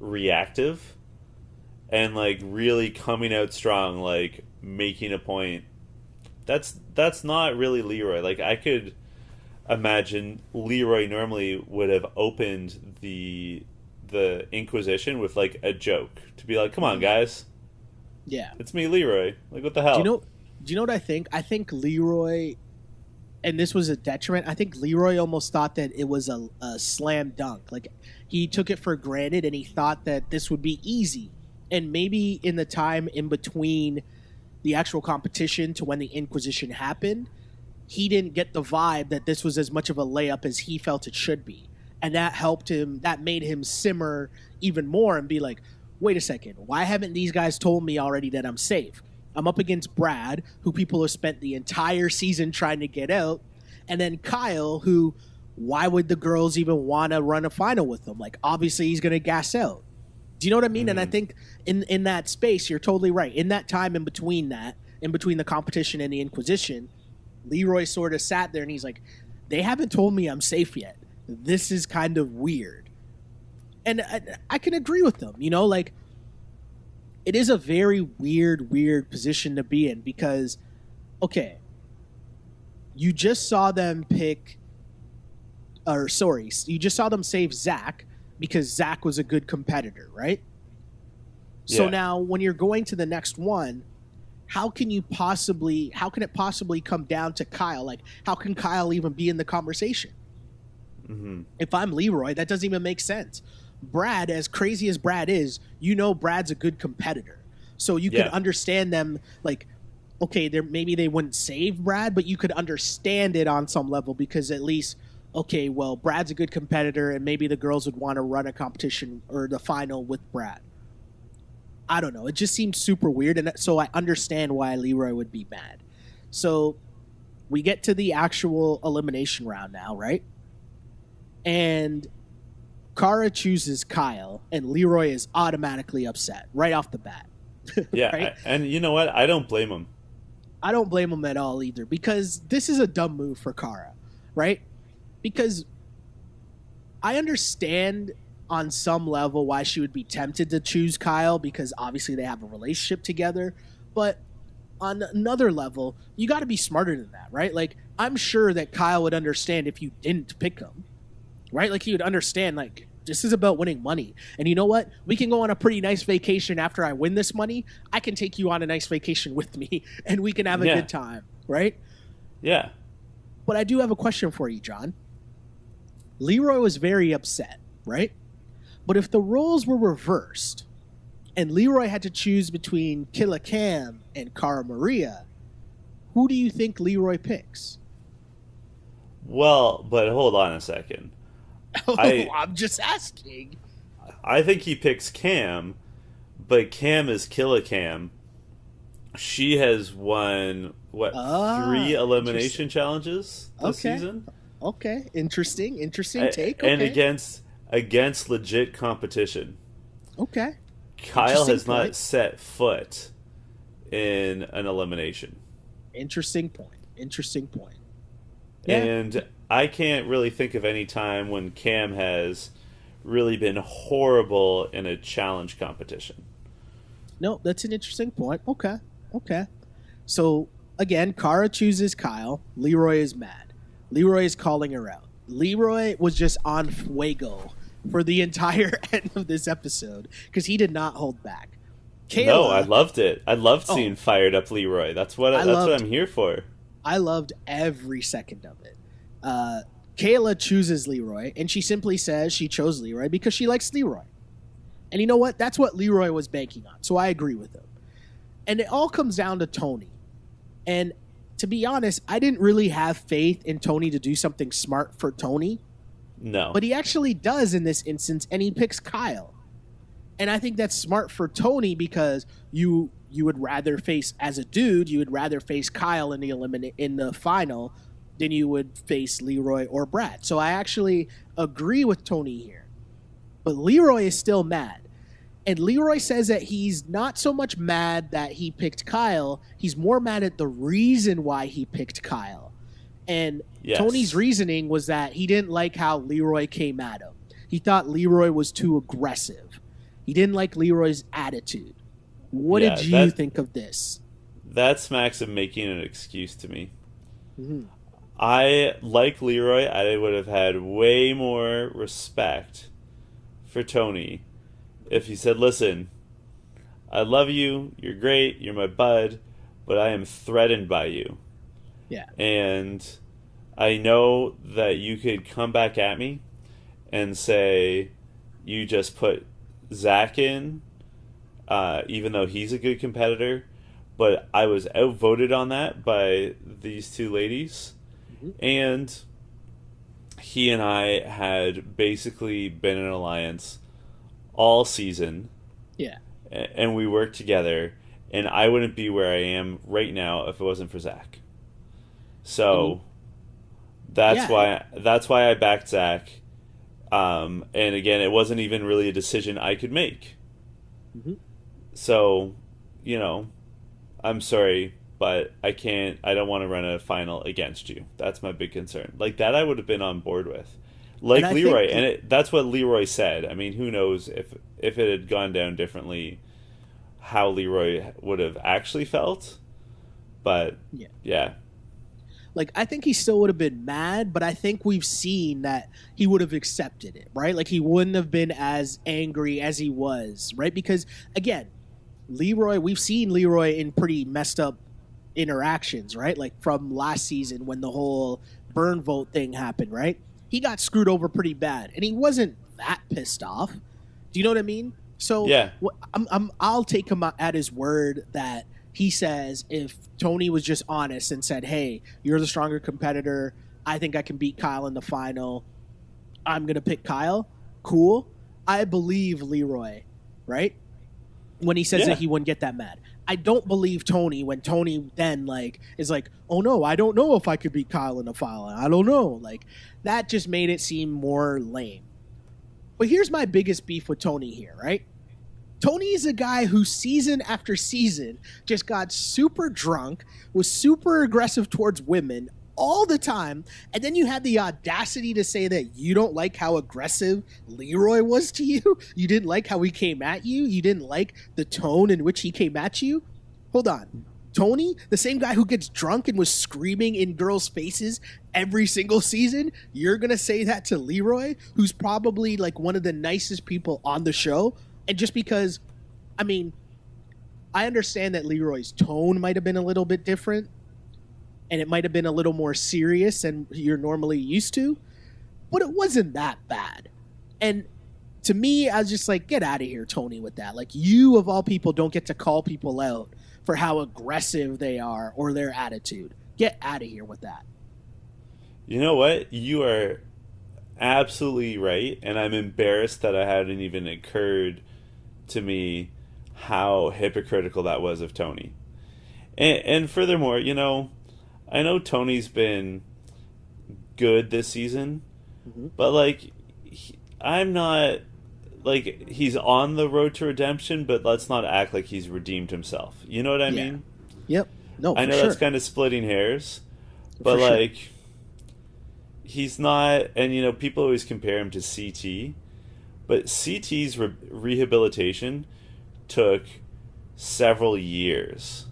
reactive and like really coming out strong, like making a point, that's not really Leroy. Like, I could imagine Leroy normally would have opened the Inquisition with like a joke to be like, "Come on, Mhm. guys, Yeah. it's me, Leroy. Like, what the Do you hell?" know? Do you know what I think? I think Leroy, and this was a detriment. I think Leroy almost thought that it was a slam dunk. Like he took it for granted, and he thought that this would be easy. And maybe in the time in between the actual competition to when the Inquisition happened, he didn't get the vibe that this was as much of a layup as he felt it should be. And that helped him, that made him simmer even more and be like, wait a second, why haven't these guys told me already that I'm safe? I'm up against Brad, who people have spent the entire season trying to get out, and then Kyle, who, why would the girls even want to run a final with him? Like, obviously, he's going to gas out. Do you know what I mean? And I Mhm. think in that space, you're totally right. In that time in between that, in between the competition and the Inquisition, Leroy sort of sat there and he's like, they haven't told me I'm safe yet. This is kind of weird. And I can agree with them, you know, like it is a very weird position to be in because, okay, you just saw them pick, or sorry, you just saw them save Zach because Zach was a good competitor, right? So Yeah. now when you're going to the next one, how can it possibly come down to Kyle? Like, how can Kyle even be in the conversation? Hmm. If I'm Leroy, that doesn't even make sense. Brad, as crazy as Brad is, you know Brad's a good competitor. So you could Yeah. understand them, like, okay, maybe they wouldn't save Brad, but you could understand it on some level because at least, okay, well, Brad's a good competitor and maybe the girls would want to run a competition or the final with Brad. I don't know. It just seems super weird. And so I understand why Leroy would be mad. So we get to the actual elimination round now, right? And Kara chooses Kyle, and Leroy is automatically upset right off the bat. Yeah. Right? And you know what? I don't blame him. I don't blame him at all either because this is a dumb move for Kara, right? Because I understand on some level why she would be tempted to choose Kyle because obviously they have a relationship together, but on another level, you got to be smarter than that, right? Like I'm sure that Kyle would understand if you didn't pick him, right? Like he would understand like this is about winning money. And you know what? We can go on a pretty nice vacation after I win this money. I can take you on a nice vacation with me and we can have a Yeah. good time, right? Yeah. But I do have a question for you, John. Leroy was very upset, right? But if the roles were reversed and Leroy had to choose between Killa Kam and Cara Maria, who do you think Leroy picks? Well, but hold on a second. Oh, I I'm just asking. I think he picks Cam, but Cam is Killa Kam. She has won what, three elimination challenges this Okay. season, Okay, interesting take. and Okay, against legit competition. okay, Kyle Interesting has not point. set foot in an elimination. interesting point. Interesting point. Yeah, And I can't really think of any time when Cam has really been horrible in a challenge competition. no, that's an interesting point. Okay, okay. So again, Kara chooses Kyle. Leroy is mad. Leroy is calling her out. Leroy was just on fuego for the entire end of this episode because he did not hold back. No, I Kayla, loved it. I loved seeing fired up Leroy. That's what I'm here for. I loved every second of it. Kayla chooses Leroy, and she simply says she chose Leroy because she likes Leroy. And you know what? That's what Leroy was banking on, so I agree with him. And it all comes down to Tony. And to be honest, I didn't really have faith in Tony to do something smart for Tony. No. But he actually does in this instance, and he picks Kyle. And I think that's smart for Tony because you would rather face, as a dude, you would rather face Kyle in the final than you would face Leroy or Brad. So I actually agree with Tony here. But Leroy is still mad. And Leroy says that he's not so much mad that he picked Kyle. He's more mad at the reason why he picked Kyle. And yes. Tony's reasoning was that he didn't like how Leroy came at him. He thought Leroy was too aggressive. He didn't like Leroy's attitude. What did you think of this? That smacks of making an excuse to me. Mm-hmm. I, like Leroy, I would have had way more respect for Tony if he said, listen, I love you, you're great, you're my bud, but I am threatened by you. Yeah. And I know that you could come back at me and say you just put Zach in, even though he's a good competitor, but I was outvoted on that by these two ladies. Mm-hmm. And he and I had basically been in an alliance all season. Yeah. And we worked together, and I wouldn't be where I am right now if it wasn't for Zach. So that's why I backed Zach. And again, it wasn't even really a decision I could make. Mm-hmm. So, I'm sorry, but I don't want to run a final against you. That's my big concern. Like, that I would have been on board with. Like Leroy, that's what Leroy said. I mean, who knows if it had gone down differently, how Leroy would have actually felt. But, yeah. Like, I think he still would have been mad, but I think we've seen that he would have accepted it, right? Like, he wouldn't have been as angry as he was, right? Because, again, Leroy, we've seen Leroy in pretty messed up interactions, right? Like, from last season when the whole burn vote thing happened, right? He got screwed over pretty bad, and he wasn't that pissed off. Do you know what I mean? So, yeah. I'll take him at his word that he says if Tony was just honest and said, hey, you're the stronger competitor, I think I can beat Kyle in the final, I'm going to pick Kyle, cool. I believe Leroy, right? When he says that he wouldn't get that mad. I don't believe Tony when Tony then is like, oh no, I don't know if I could beat Kyle in the final. I don't know. Like, that just made it seem more lame. But here's my biggest beef with Tony here, right? Tony is a guy who season after season just got super drunk, was super aggressive towards women all the time, and then you had the audacity to say that you don't like how aggressive Leroy was to you? You didn't like how he came at you? You didn't like the tone in which he came at you? Hold on. Tony, the same guy who gets drunk and was screaming in girls' faces every single season, you're going to say that to Leroy, who's probably like one of the nicest people on the show? And just because, I mean, I understand that Leroy's tone might have been a little bit different and it might have been a little more serious than you're normally used to, but it wasn't that bad. And to me, I was just like, get out of here, Tony, with that. Like, you, of all people, don't get to call people out for how aggressive they are or their attitude. Get out of here with that. You know what? You are absolutely right, and I'm embarrassed that I hadn't even occurred to me how hypocritical that was of Tony. And furthermore, I know Tony's been good this season, but I'm not he's on the road to redemption, but let's not act like he's redeemed himself. You know what I mean? Yep. No, I know that's kind of splitting hairs, but he's not. And people always compare him to CT. But CT's rehabilitation took several years.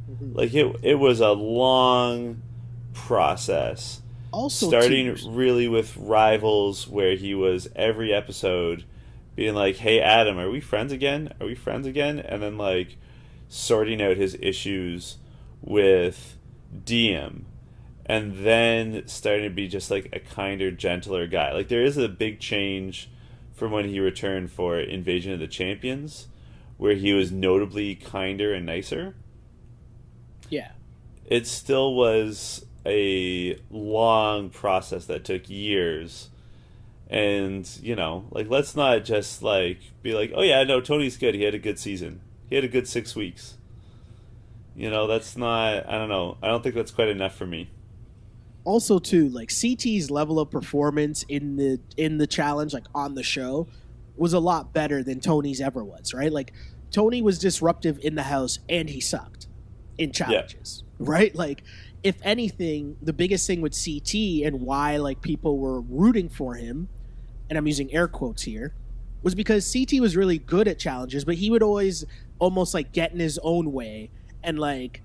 Mhm. Like it was a long process. Also, Starting too, really with Rivals, where he was every episode being like, "Hey Adam, are we friends again? Are we friends again?" And then like sorting out his issues with Diem, and then starting to be just like a kinder, gentler guy. Like there is a big change from when he returned for Invasion of the Champions, where he was notably kinder and nicer. yeah. It still was a long process that took years. And, like, let's not just, like, be like, oh, yeah, no, Tony's good. He had a good season. He had a good 6 weeks. That's not, I don't know. I don't think that's quite enough for me. Also, too, like CT's level of performance in the challenge, like on the show, was a lot better than Tony's ever was, right? Like Tony was disruptive in the house and he sucked in challenges, right? Like if anything, the biggest thing with CT and why like people were rooting for him, and I'm using air quotes here, was because CT was really good at challenges, but he would always almost like get in his own way and like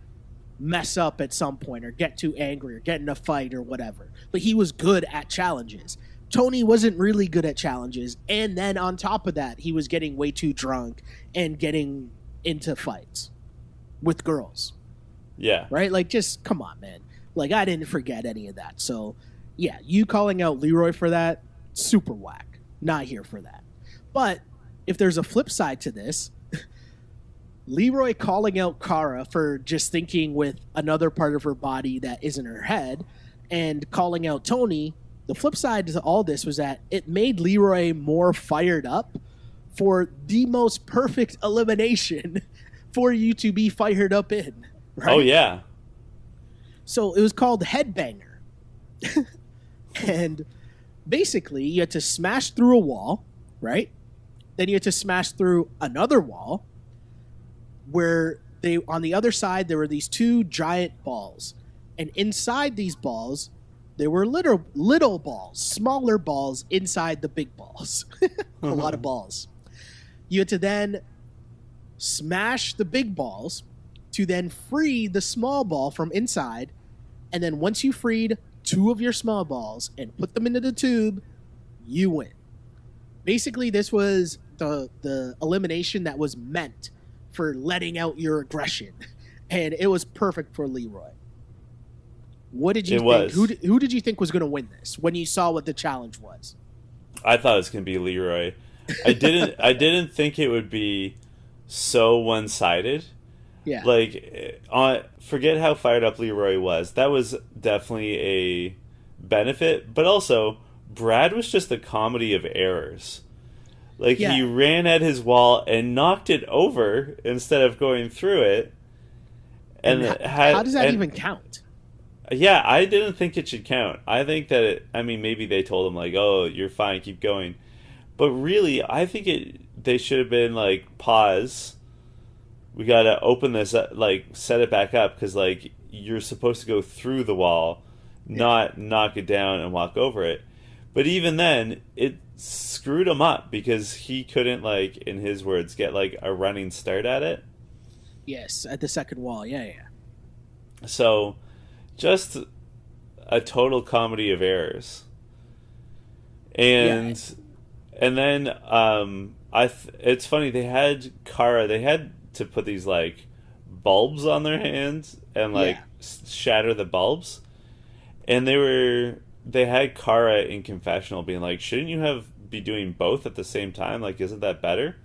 mess up at some point or get too angry or get in a fight or whatever. But he was good at challenges. Tony wasn't really good at challenges, and then on top of that, he was getting way too drunk and getting into fights with girls. Yeah. Right? Like, just come on, man. Like, I didn't forget any of that. So, yeah, you calling out Leroy for that, super whack. Not here for that. But if there's a flip side to this, Leroy calling out Kara for just thinking with another part of her body that isn't her head, and calling out Tony, the flip side to all this was that it made Leroy more fired up for the most perfect elimination for you to be fired up in. Right? Oh, yeah. So it was called Headbanger. And basically, you had to smash through a wall, right? Then you had to smash through another wall where on the other side, there were these two giant balls. And inside these balls, there were little balls, smaller balls inside the big balls. A lot of balls. You had to then smash the big balls to then free the small ball from inside. And then once you freed two of your small balls and put them into the tube, you win. Basically, this was the elimination that was meant for letting out your aggression. And it was perfect for Leroy. What did you think? Who did you think was going to win this when you saw what the challenge was? I thought it was going to be Leroy. I didn't think it would be so one-sided. Yeah. Like, forget how fired up Leroy was. That was definitely a benefit. But also, Brad was just a comedy of errors. Like, he ran at his wall and knocked it over instead of going through it. And how does that even count? Yeah, I didn't think it should count. I think that maybe they told him, like, oh, you're fine, keep going. But really, I think they should have been like, pause. We gotta open this up, like, set it back up, because, like, you're supposed to go through the wall, not knock it down and walk over it. But even then, it screwed him up, because he couldn't, like, in his words, get, like, a running start at it. Yes, at the second wall, yeah. So, just a total comedy of errors. And then, it's funny, they had Kara, they had to put these like bulbs on their hands and like shatter the bulbs, and they had Kara in confessional being like, shouldn't you be doing both at the same time? Like, isn't that better?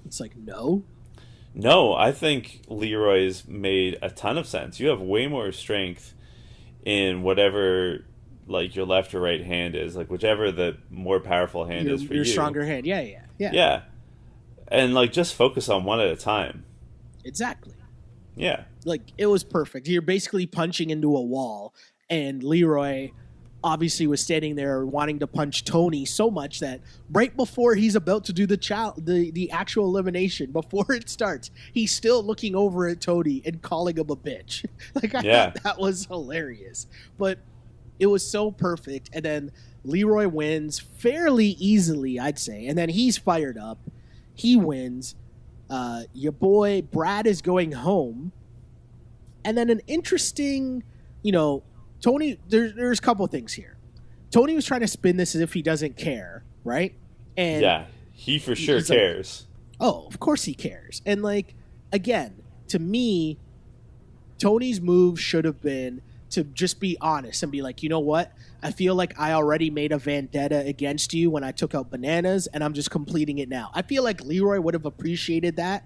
It's like, no, I think Leroy's made a ton of sense. You have way more strength in whatever, like, your left or right hand is, like, whichever the more powerful hand is for you. Your stronger hand, yeah. And like, just focus on one at a time. Exactly. Yeah. Like, it was perfect. You're basically punching into a wall, and Leroy obviously was standing there wanting to punch Tony so much that right before he's about to do the actual elimination, before it starts, he's still looking over at Tony and calling him a bitch. Like, I thought that was hilarious. But it was so perfect. And then Leroy wins fairly easily, I'd say. And then he's fired up. He wins. Your boy Brad is going home, And then an interesting, you know, Tony. There's a couple things here. Tony was trying to spin this as if he doesn't care, right? And Yeah, he for sure he's cares. Like, oh, of course he cares. And like again, to me, Tony's move should have been to just be honest and be like, you know what? I feel like I already made a vendetta against you when I took out Bananas, and I'm just completing it now. I feel like Leroy would have appreciated that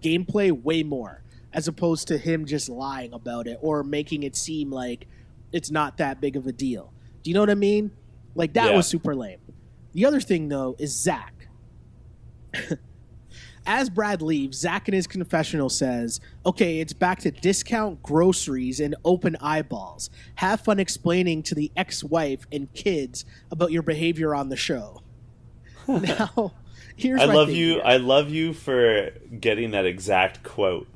gameplay way more, as opposed to him just lying about it or making it seem like it's not that big of a deal. Do you know what I mean? Like, that was super lame. The other thing, though, is Zach. As Brad leaves, Zach in his confessional says, okay, it's back to discount groceries and open eyeballs. Have fun explaining to the ex-wife and kids about your behavior on the show. Now, here's I my love thing you. here. I love you for getting that exact quote.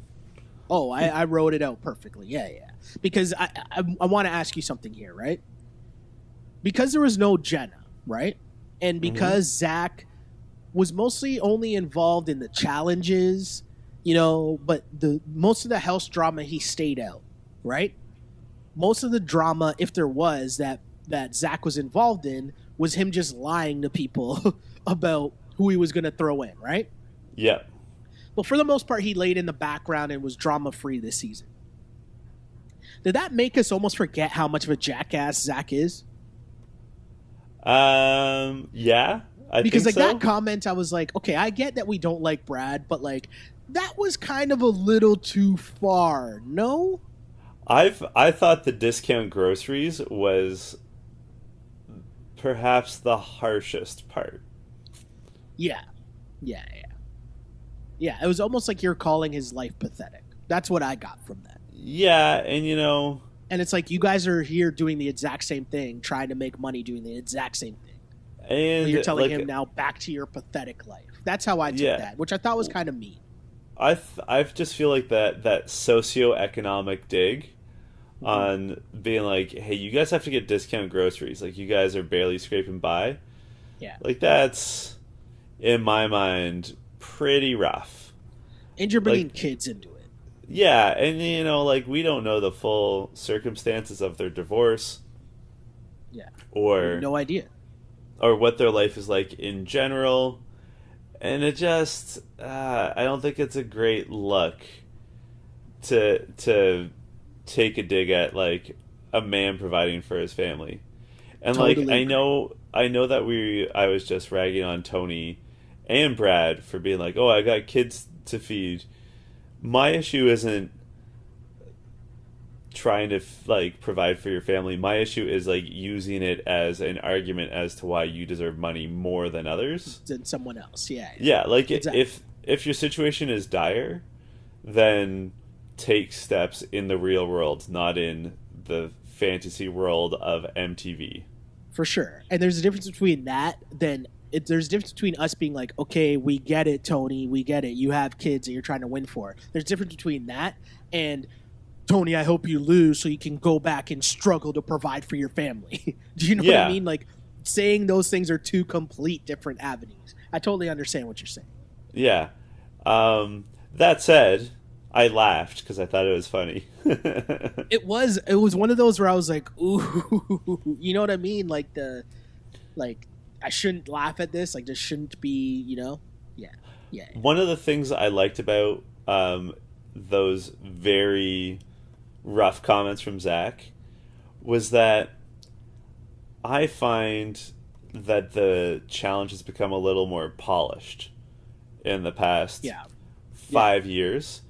Oh, I wrote it out perfectly. Yeah. Because I want to ask you something here, right? Because there was no Jenna, right? And because Zach was mostly only involved in the challenges, you know, but the most of the house drama he stayed out, right? Most of the drama, if there was, that Zach was involved in, was him just lying to people about who he was going to throw in, right? Yeah. But for the most part, he laid in the background and was drama-free this season. Did that make us almost forget how much of a jackass Zach is? Yeah. Because like think so. that comment, I was like, okay, I get that we don't like Brad, but like that was kind of a little too far. No? I thought the discount groceries was perhaps the harshest part. Yeah. It was almost like you're calling his life pathetic. That's what I got from that. Yeah, and you know, and it's like you guys are here doing the exact same thing, trying to make money doing the exact same thing. and You're telling like, him now back to your pathetic life. That's how I took Yeah. that, which I thought was kind of mean. I just feel like that socioeconomic dig on being like, hey, you guys have to get discount groceries. Like, you guys are barely scraping by. Yeah. Like, that's, in my mind, pretty rough. And you're bringing Like, kids into it. yeah, and you know, like, we don't know the full circumstances of their divorce Yeah. or No idea. or what their life is like in general, and it just I don't think it's a great look to take a dig at like a man providing for his family. And Totally like I agree. know that I was just ragging on Tony and Brad for being like, oh, I got kids to feed. My issue isn't trying to like provide for your family. My issue is like using it as an argument as to why you deserve money more than others. Than someone else. Yeah. Yeah, like Exactly. if your situation is dire, then take steps in the real world, not in the fantasy world of MTV. For sure. And there's a difference between that there's a difference between us being like, okay, we get it, Tony, we get it. You have kids that you're trying to win for. There's a difference between that and Tony, I hope you lose so you can go back and struggle to provide for your family. Do you know what I mean? Like, saying those things are two complete different avenues. I totally understand what you're saying. Yeah. That said, I laughed because I thought it was funny. It was one of those where I was like, ooh, you know what I mean? Like I shouldn't laugh at this. Like, this shouldn't be, you know? Yeah. One of the things I liked about those very rough comments from Zach was that I find that the challenge has become a little more polished in the past 5 years.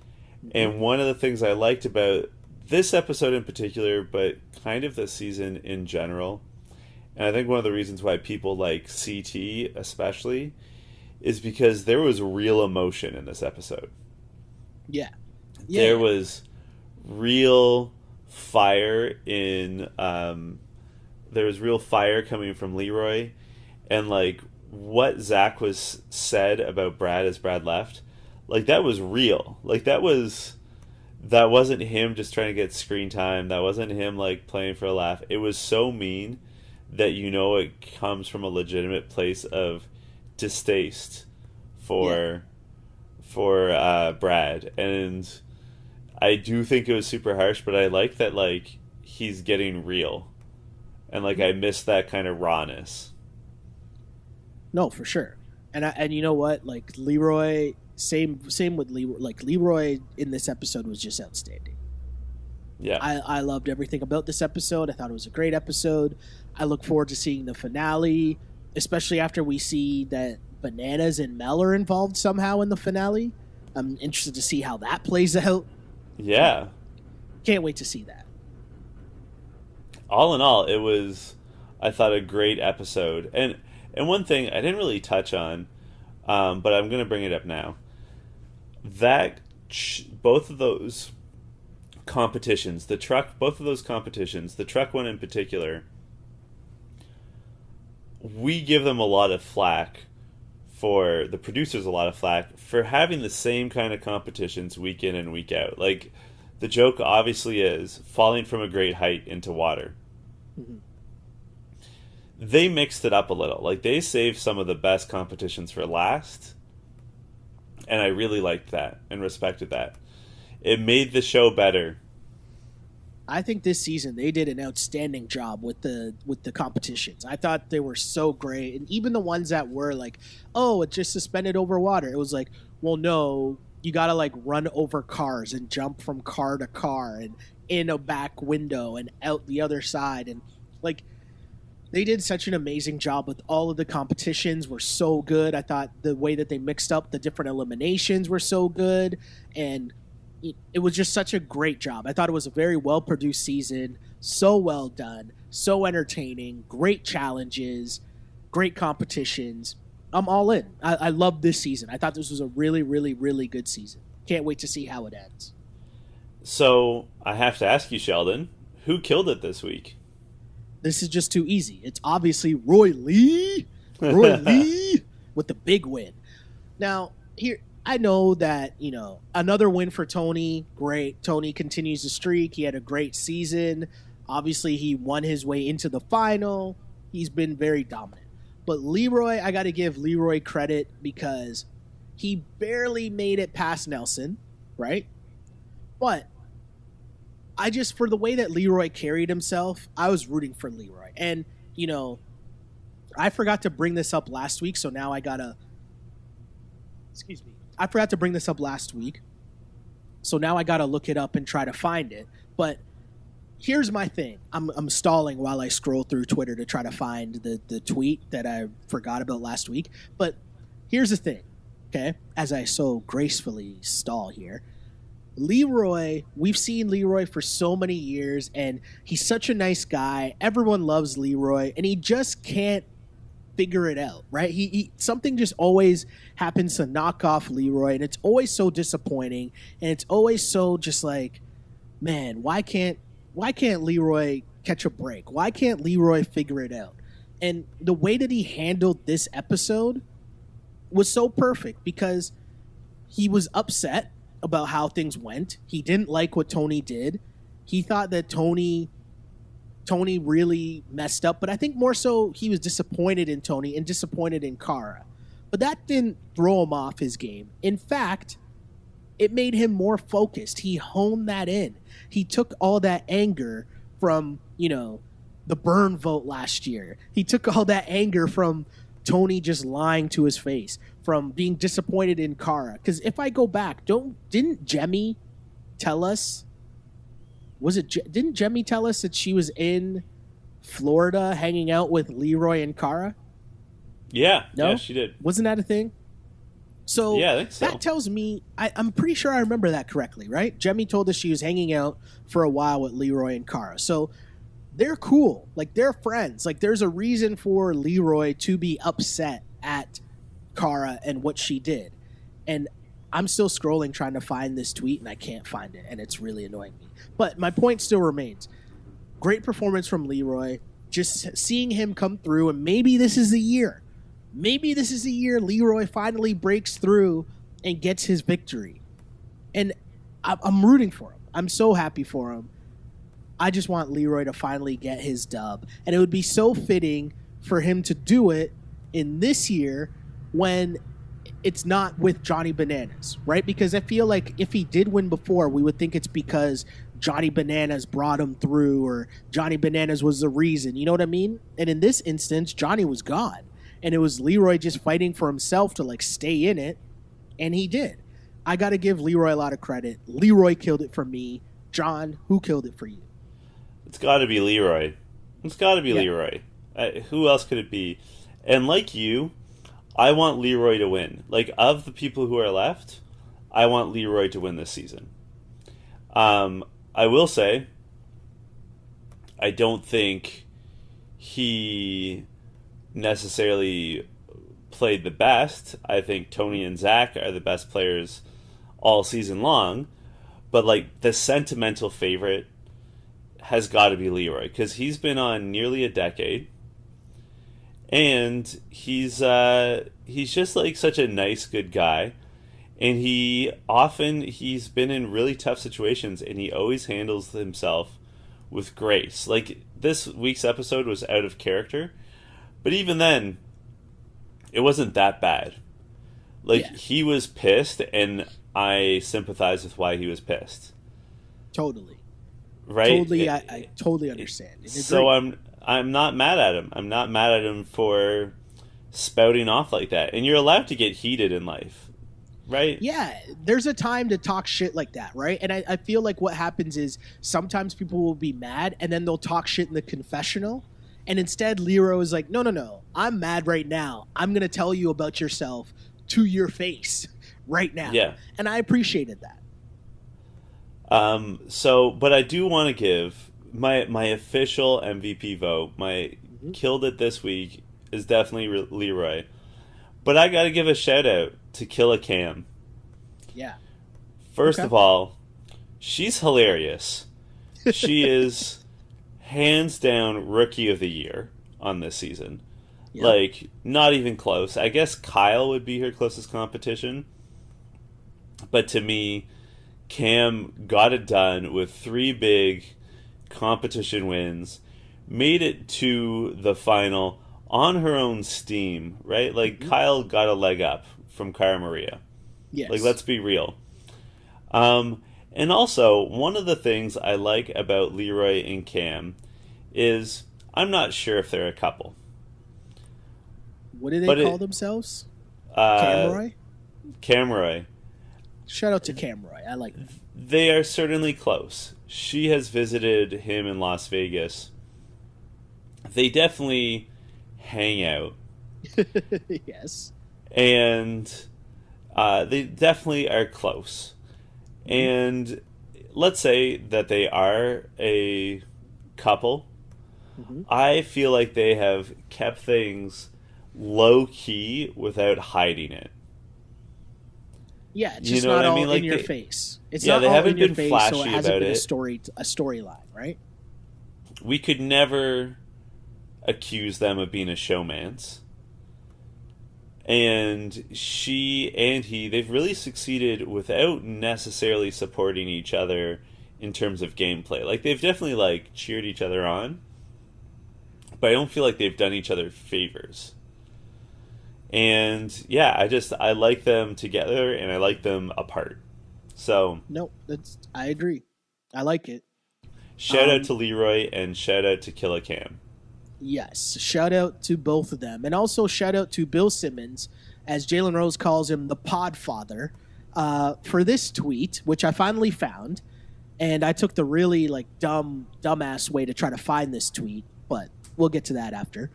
And one of the things I liked about this episode in particular, but kind of the season in general, and I think one of the reasons why people like CT especially, is because there was real emotion in this episode. Yeah. There was real fire in there was real fire coming from Leroy, and like what Zach was said about Brad as Brad left, like that was real. Like that wasn't him just trying to get screen time. That wasn't him like playing for a laugh. It was so mean that you know it comes from a legitimate place of distaste for Brad. And I do think it was super harsh, but I like that like he's getting real, and like I miss that kind of rawness. No, for sure. And you know what? Like Leroy, same with Leroy. Like Leroy in this episode was just outstanding. Yeah, I loved everything about this episode. I thought it was a great episode. I look forward to seeing the finale, especially after we see that Bananas and Mel are involved somehow in the finale. I'm interested to see how that plays out. yeah. Can't wait to see that. All in all, it was, I thought, a great episode. And one thing I didn't really touch on, but I'm gonna bring it up now. That both of those competitions, both of those competitions, the truck one in particular, we give them a lot of flack, for the producers a lot of flack for having the same kind of competitions week in and week out. Like, the joke obviously is falling from a great height into water. Mm-hmm. They mixed it up a little. Like, they saved some of the best competitions for last, and I really liked that and respected that. It made the show better. I think this season they did an outstanding job with the competitions. I thought they were so great, and even the ones that were like, "Oh, it just suspended over water." It was like, "Well, no, you got to like run over cars and jump from car to car and in a back window and out the other side." And like, they did such an amazing job with all of the competitions. Were so good. I thought the way that they mixed up the different eliminations were so good, and it was just such a great job. I thought it was a very well-produced season, so well done, so entertaining, great challenges, great competitions. I'm all in. I love this season. I thought this was a really, really, really good season. Can't wait to see how it ends. So, I have to ask you, Sheldon, who killed it this week? This is just too easy. It's obviously Roy Lee. Roy Lee with the big win. Now, here, I know that, another win for Tony. Great. Tony continues the streak. He had a great season. Obviously, he won his way into the final. He's been very dominant. But Leroy, I got to give Leroy credit because he barely made it past Nelson, right? But for the way that Leroy carried himself, I was rooting for Leroy. And, I forgot to bring this up last week, so now I got to... Excuse me. I forgot to bring this up last week, so now I got to look it up and try to find it. But here's my thing. I'm stalling while I scroll through Twitter to try to find the tweet that I forgot about last week. But here's the thing, okay? As I so gracefully stall here, Leroy, we've seen Leroy for so many years, and he's such a nice guy. Everyone loves Leroy, and he just can't figure it out, right? He something just always happens to knock off Leroy, and it's always so disappointing, and it's always so just like, man, why can't Leroy catch a break? Why can't Leroy figure it out? And the way that he handled this episode was so perfect because he was upset about how things went. He didn't like what Tony did. He thought that Tony really messed up, but I think more so he was disappointed in Tony and disappointed in Kara. But that didn't throw him off his game. In fact, it made him more focused. He honed that in. He took all that anger from, the burn vote last year. He took all that anger from Tony just lying to his face, from being disappointed in Kara. Because if I go back, didn't Jemmy tell us? Didn't Jemmy tell us that she was in Florida hanging out with Leroy and Kara? Yeah, no? Yeah, she did. Wasn't that a thing? So, yeah, I think so. That tells me, I'm pretty sure I remember that correctly, right? Jemmy told us she was hanging out for a while with Leroy and Kara. So they're cool. Like, they're friends. Like, there's a reason for Leroy to be upset at Kara and what she did. And I'm still scrolling trying to find this tweet, and I can't find it, and it's really annoying me. But my point still remains. Great performance from Leroy. Just seeing him come through, and maybe this is the year. Maybe this is the year Leroy finally breaks through and gets his victory. And I'm rooting for him. I'm so happy for him. I just want Leroy to finally get his dub. And it would be so fitting for him to do it in this year when it's not with Johnny Bananas, right? Because I feel like if he did win before, we would think it's because Johnny Bananas brought him through or Johnny Bananas was the reason. You know what I mean? And in this instance, Johnny was gone. And it was Leroy just fighting for himself to like stay in it. And he did. I got to give Leroy a lot of credit. Leroy killed it for me. John, who killed it for you? It's got to be Leroy. It's got to be Leroy. Who else could it be? And like you, I want Leroy to win. Like, of the people who are left, I want Leroy to win this season. I will say, I don't think he necessarily played the best. I think Tony and Zach are the best players all season long. But, like, the sentimental favorite has got to be Leroy, because he's been on nearly a decade. And he's just like such a nice, good guy, and he's been in really tough situations, and he always handles himself with grace. Like, this week's episode was out of character, but even then, it wasn't that bad. Like, he was pissed, and I sympathize with why he was pissed. Totally. Right? Totally, I totally understand. So I'm not mad at him. I'm not mad at him for spouting off like that. And you're allowed to get heated in life, right? Yeah, there's a time to talk shit like that, right? And I feel like what happens is sometimes people will be mad and then they'll talk shit in the confessional. And instead, Leroy is like, no, I'm mad right now. I'm going to tell you about yourself to your face right now. Yeah. And I appreciated that. But I do want to give my official MVP vote, killed it this week, is definitely Leroy. But I got to give a shout out to Killa Kam. Yeah. First of all, she's hilarious. She is hands down Rookie of the Year on this season. Yep. Like, not even close. I guess Kyle would be her closest competition. But to me, Cam got it done with 3 big competition wins, made it to the final on her own steam, right? Like, Kyle got a leg up from Cara Maria. Yes. Like, let's be real. And also, one of the things I like about Leroy and Cam is I'm not sure if they're a couple. What do they call themselves? Camroy? Camroy. Shout out to Camroy. I like them. They are certainly close. She has visited him in Las Vegas. They definitely hang out. Yes. And they definitely are close. And let's say that they are a couple. I feel like they have kept things low-key without hiding it. Yeah, it's just not all in your face. It's not they all haven't in your been face, flashy so it hasn't about been it. a storyline, right? We could never accuse them of being a showmance. And she and he, they've really succeeded without necessarily supporting each other in terms of gameplay. Like, they've definitely, like, cheered each other on, but I don't feel like they've done each other favors. And yeah, I like them together and I like them apart. So no, I agree. I like it. Shout out to Leroy and shout out to Killa Kam. Yes, shout out to both of them, and also shout out to Bill Simmons, as Jalen Rose calls him, the Podfather, for this tweet, which I finally found, and I took the really like dumbass way to try to find this tweet, but we'll get to that after.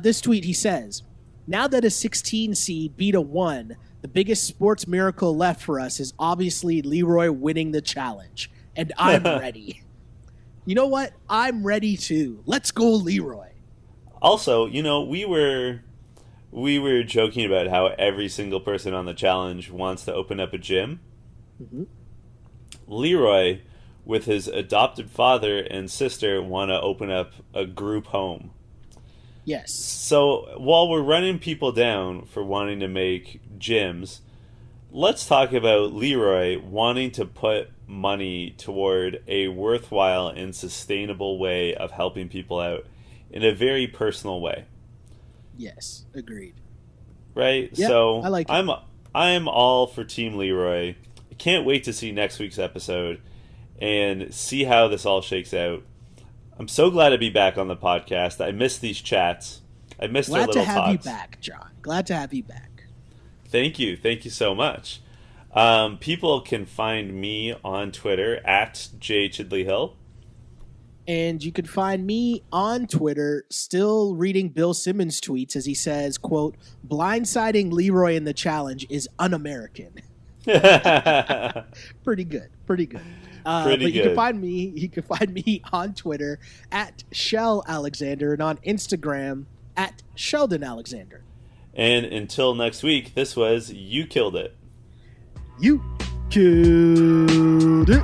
This tweet, he says, "Now that a 16 seed beat a 1, the biggest sports miracle left for us is obviously Leroy winning the challenge, and I'm ready." You know what? I'm ready too. Let's go, Leroy. Also, you know, we were joking about how every single person on the challenge wants to open up a gym. Leroy, with his adopted father and sister, want to open up a group home. Yes. So while we're running people down for wanting to make gyms, let's talk about Leroy wanting to put money toward a worthwhile and sustainable way of helping people out in a very personal way. Yes, agreed. right? Yeah, So I like it. I'm all for Team Leroy. I can't wait to see next week's episode and see how this all shakes out. I'm so glad to be back on the podcast. I miss these chats. I missed our Glad little to have talks. you back, John. Glad to have you back. Thank you so much. People can find me on Twitter at jchidleyhill. And you can find me on Twitter still reading Bill Simmons' tweets as he says, quote, blindsiding Leroy in the challenge is un-American. Pretty good. Pretty good. You can find me on Twitter at Shell Alexander and on Instagram at Sheldon Alexander. And until next week, this was You Killed It. You killed it.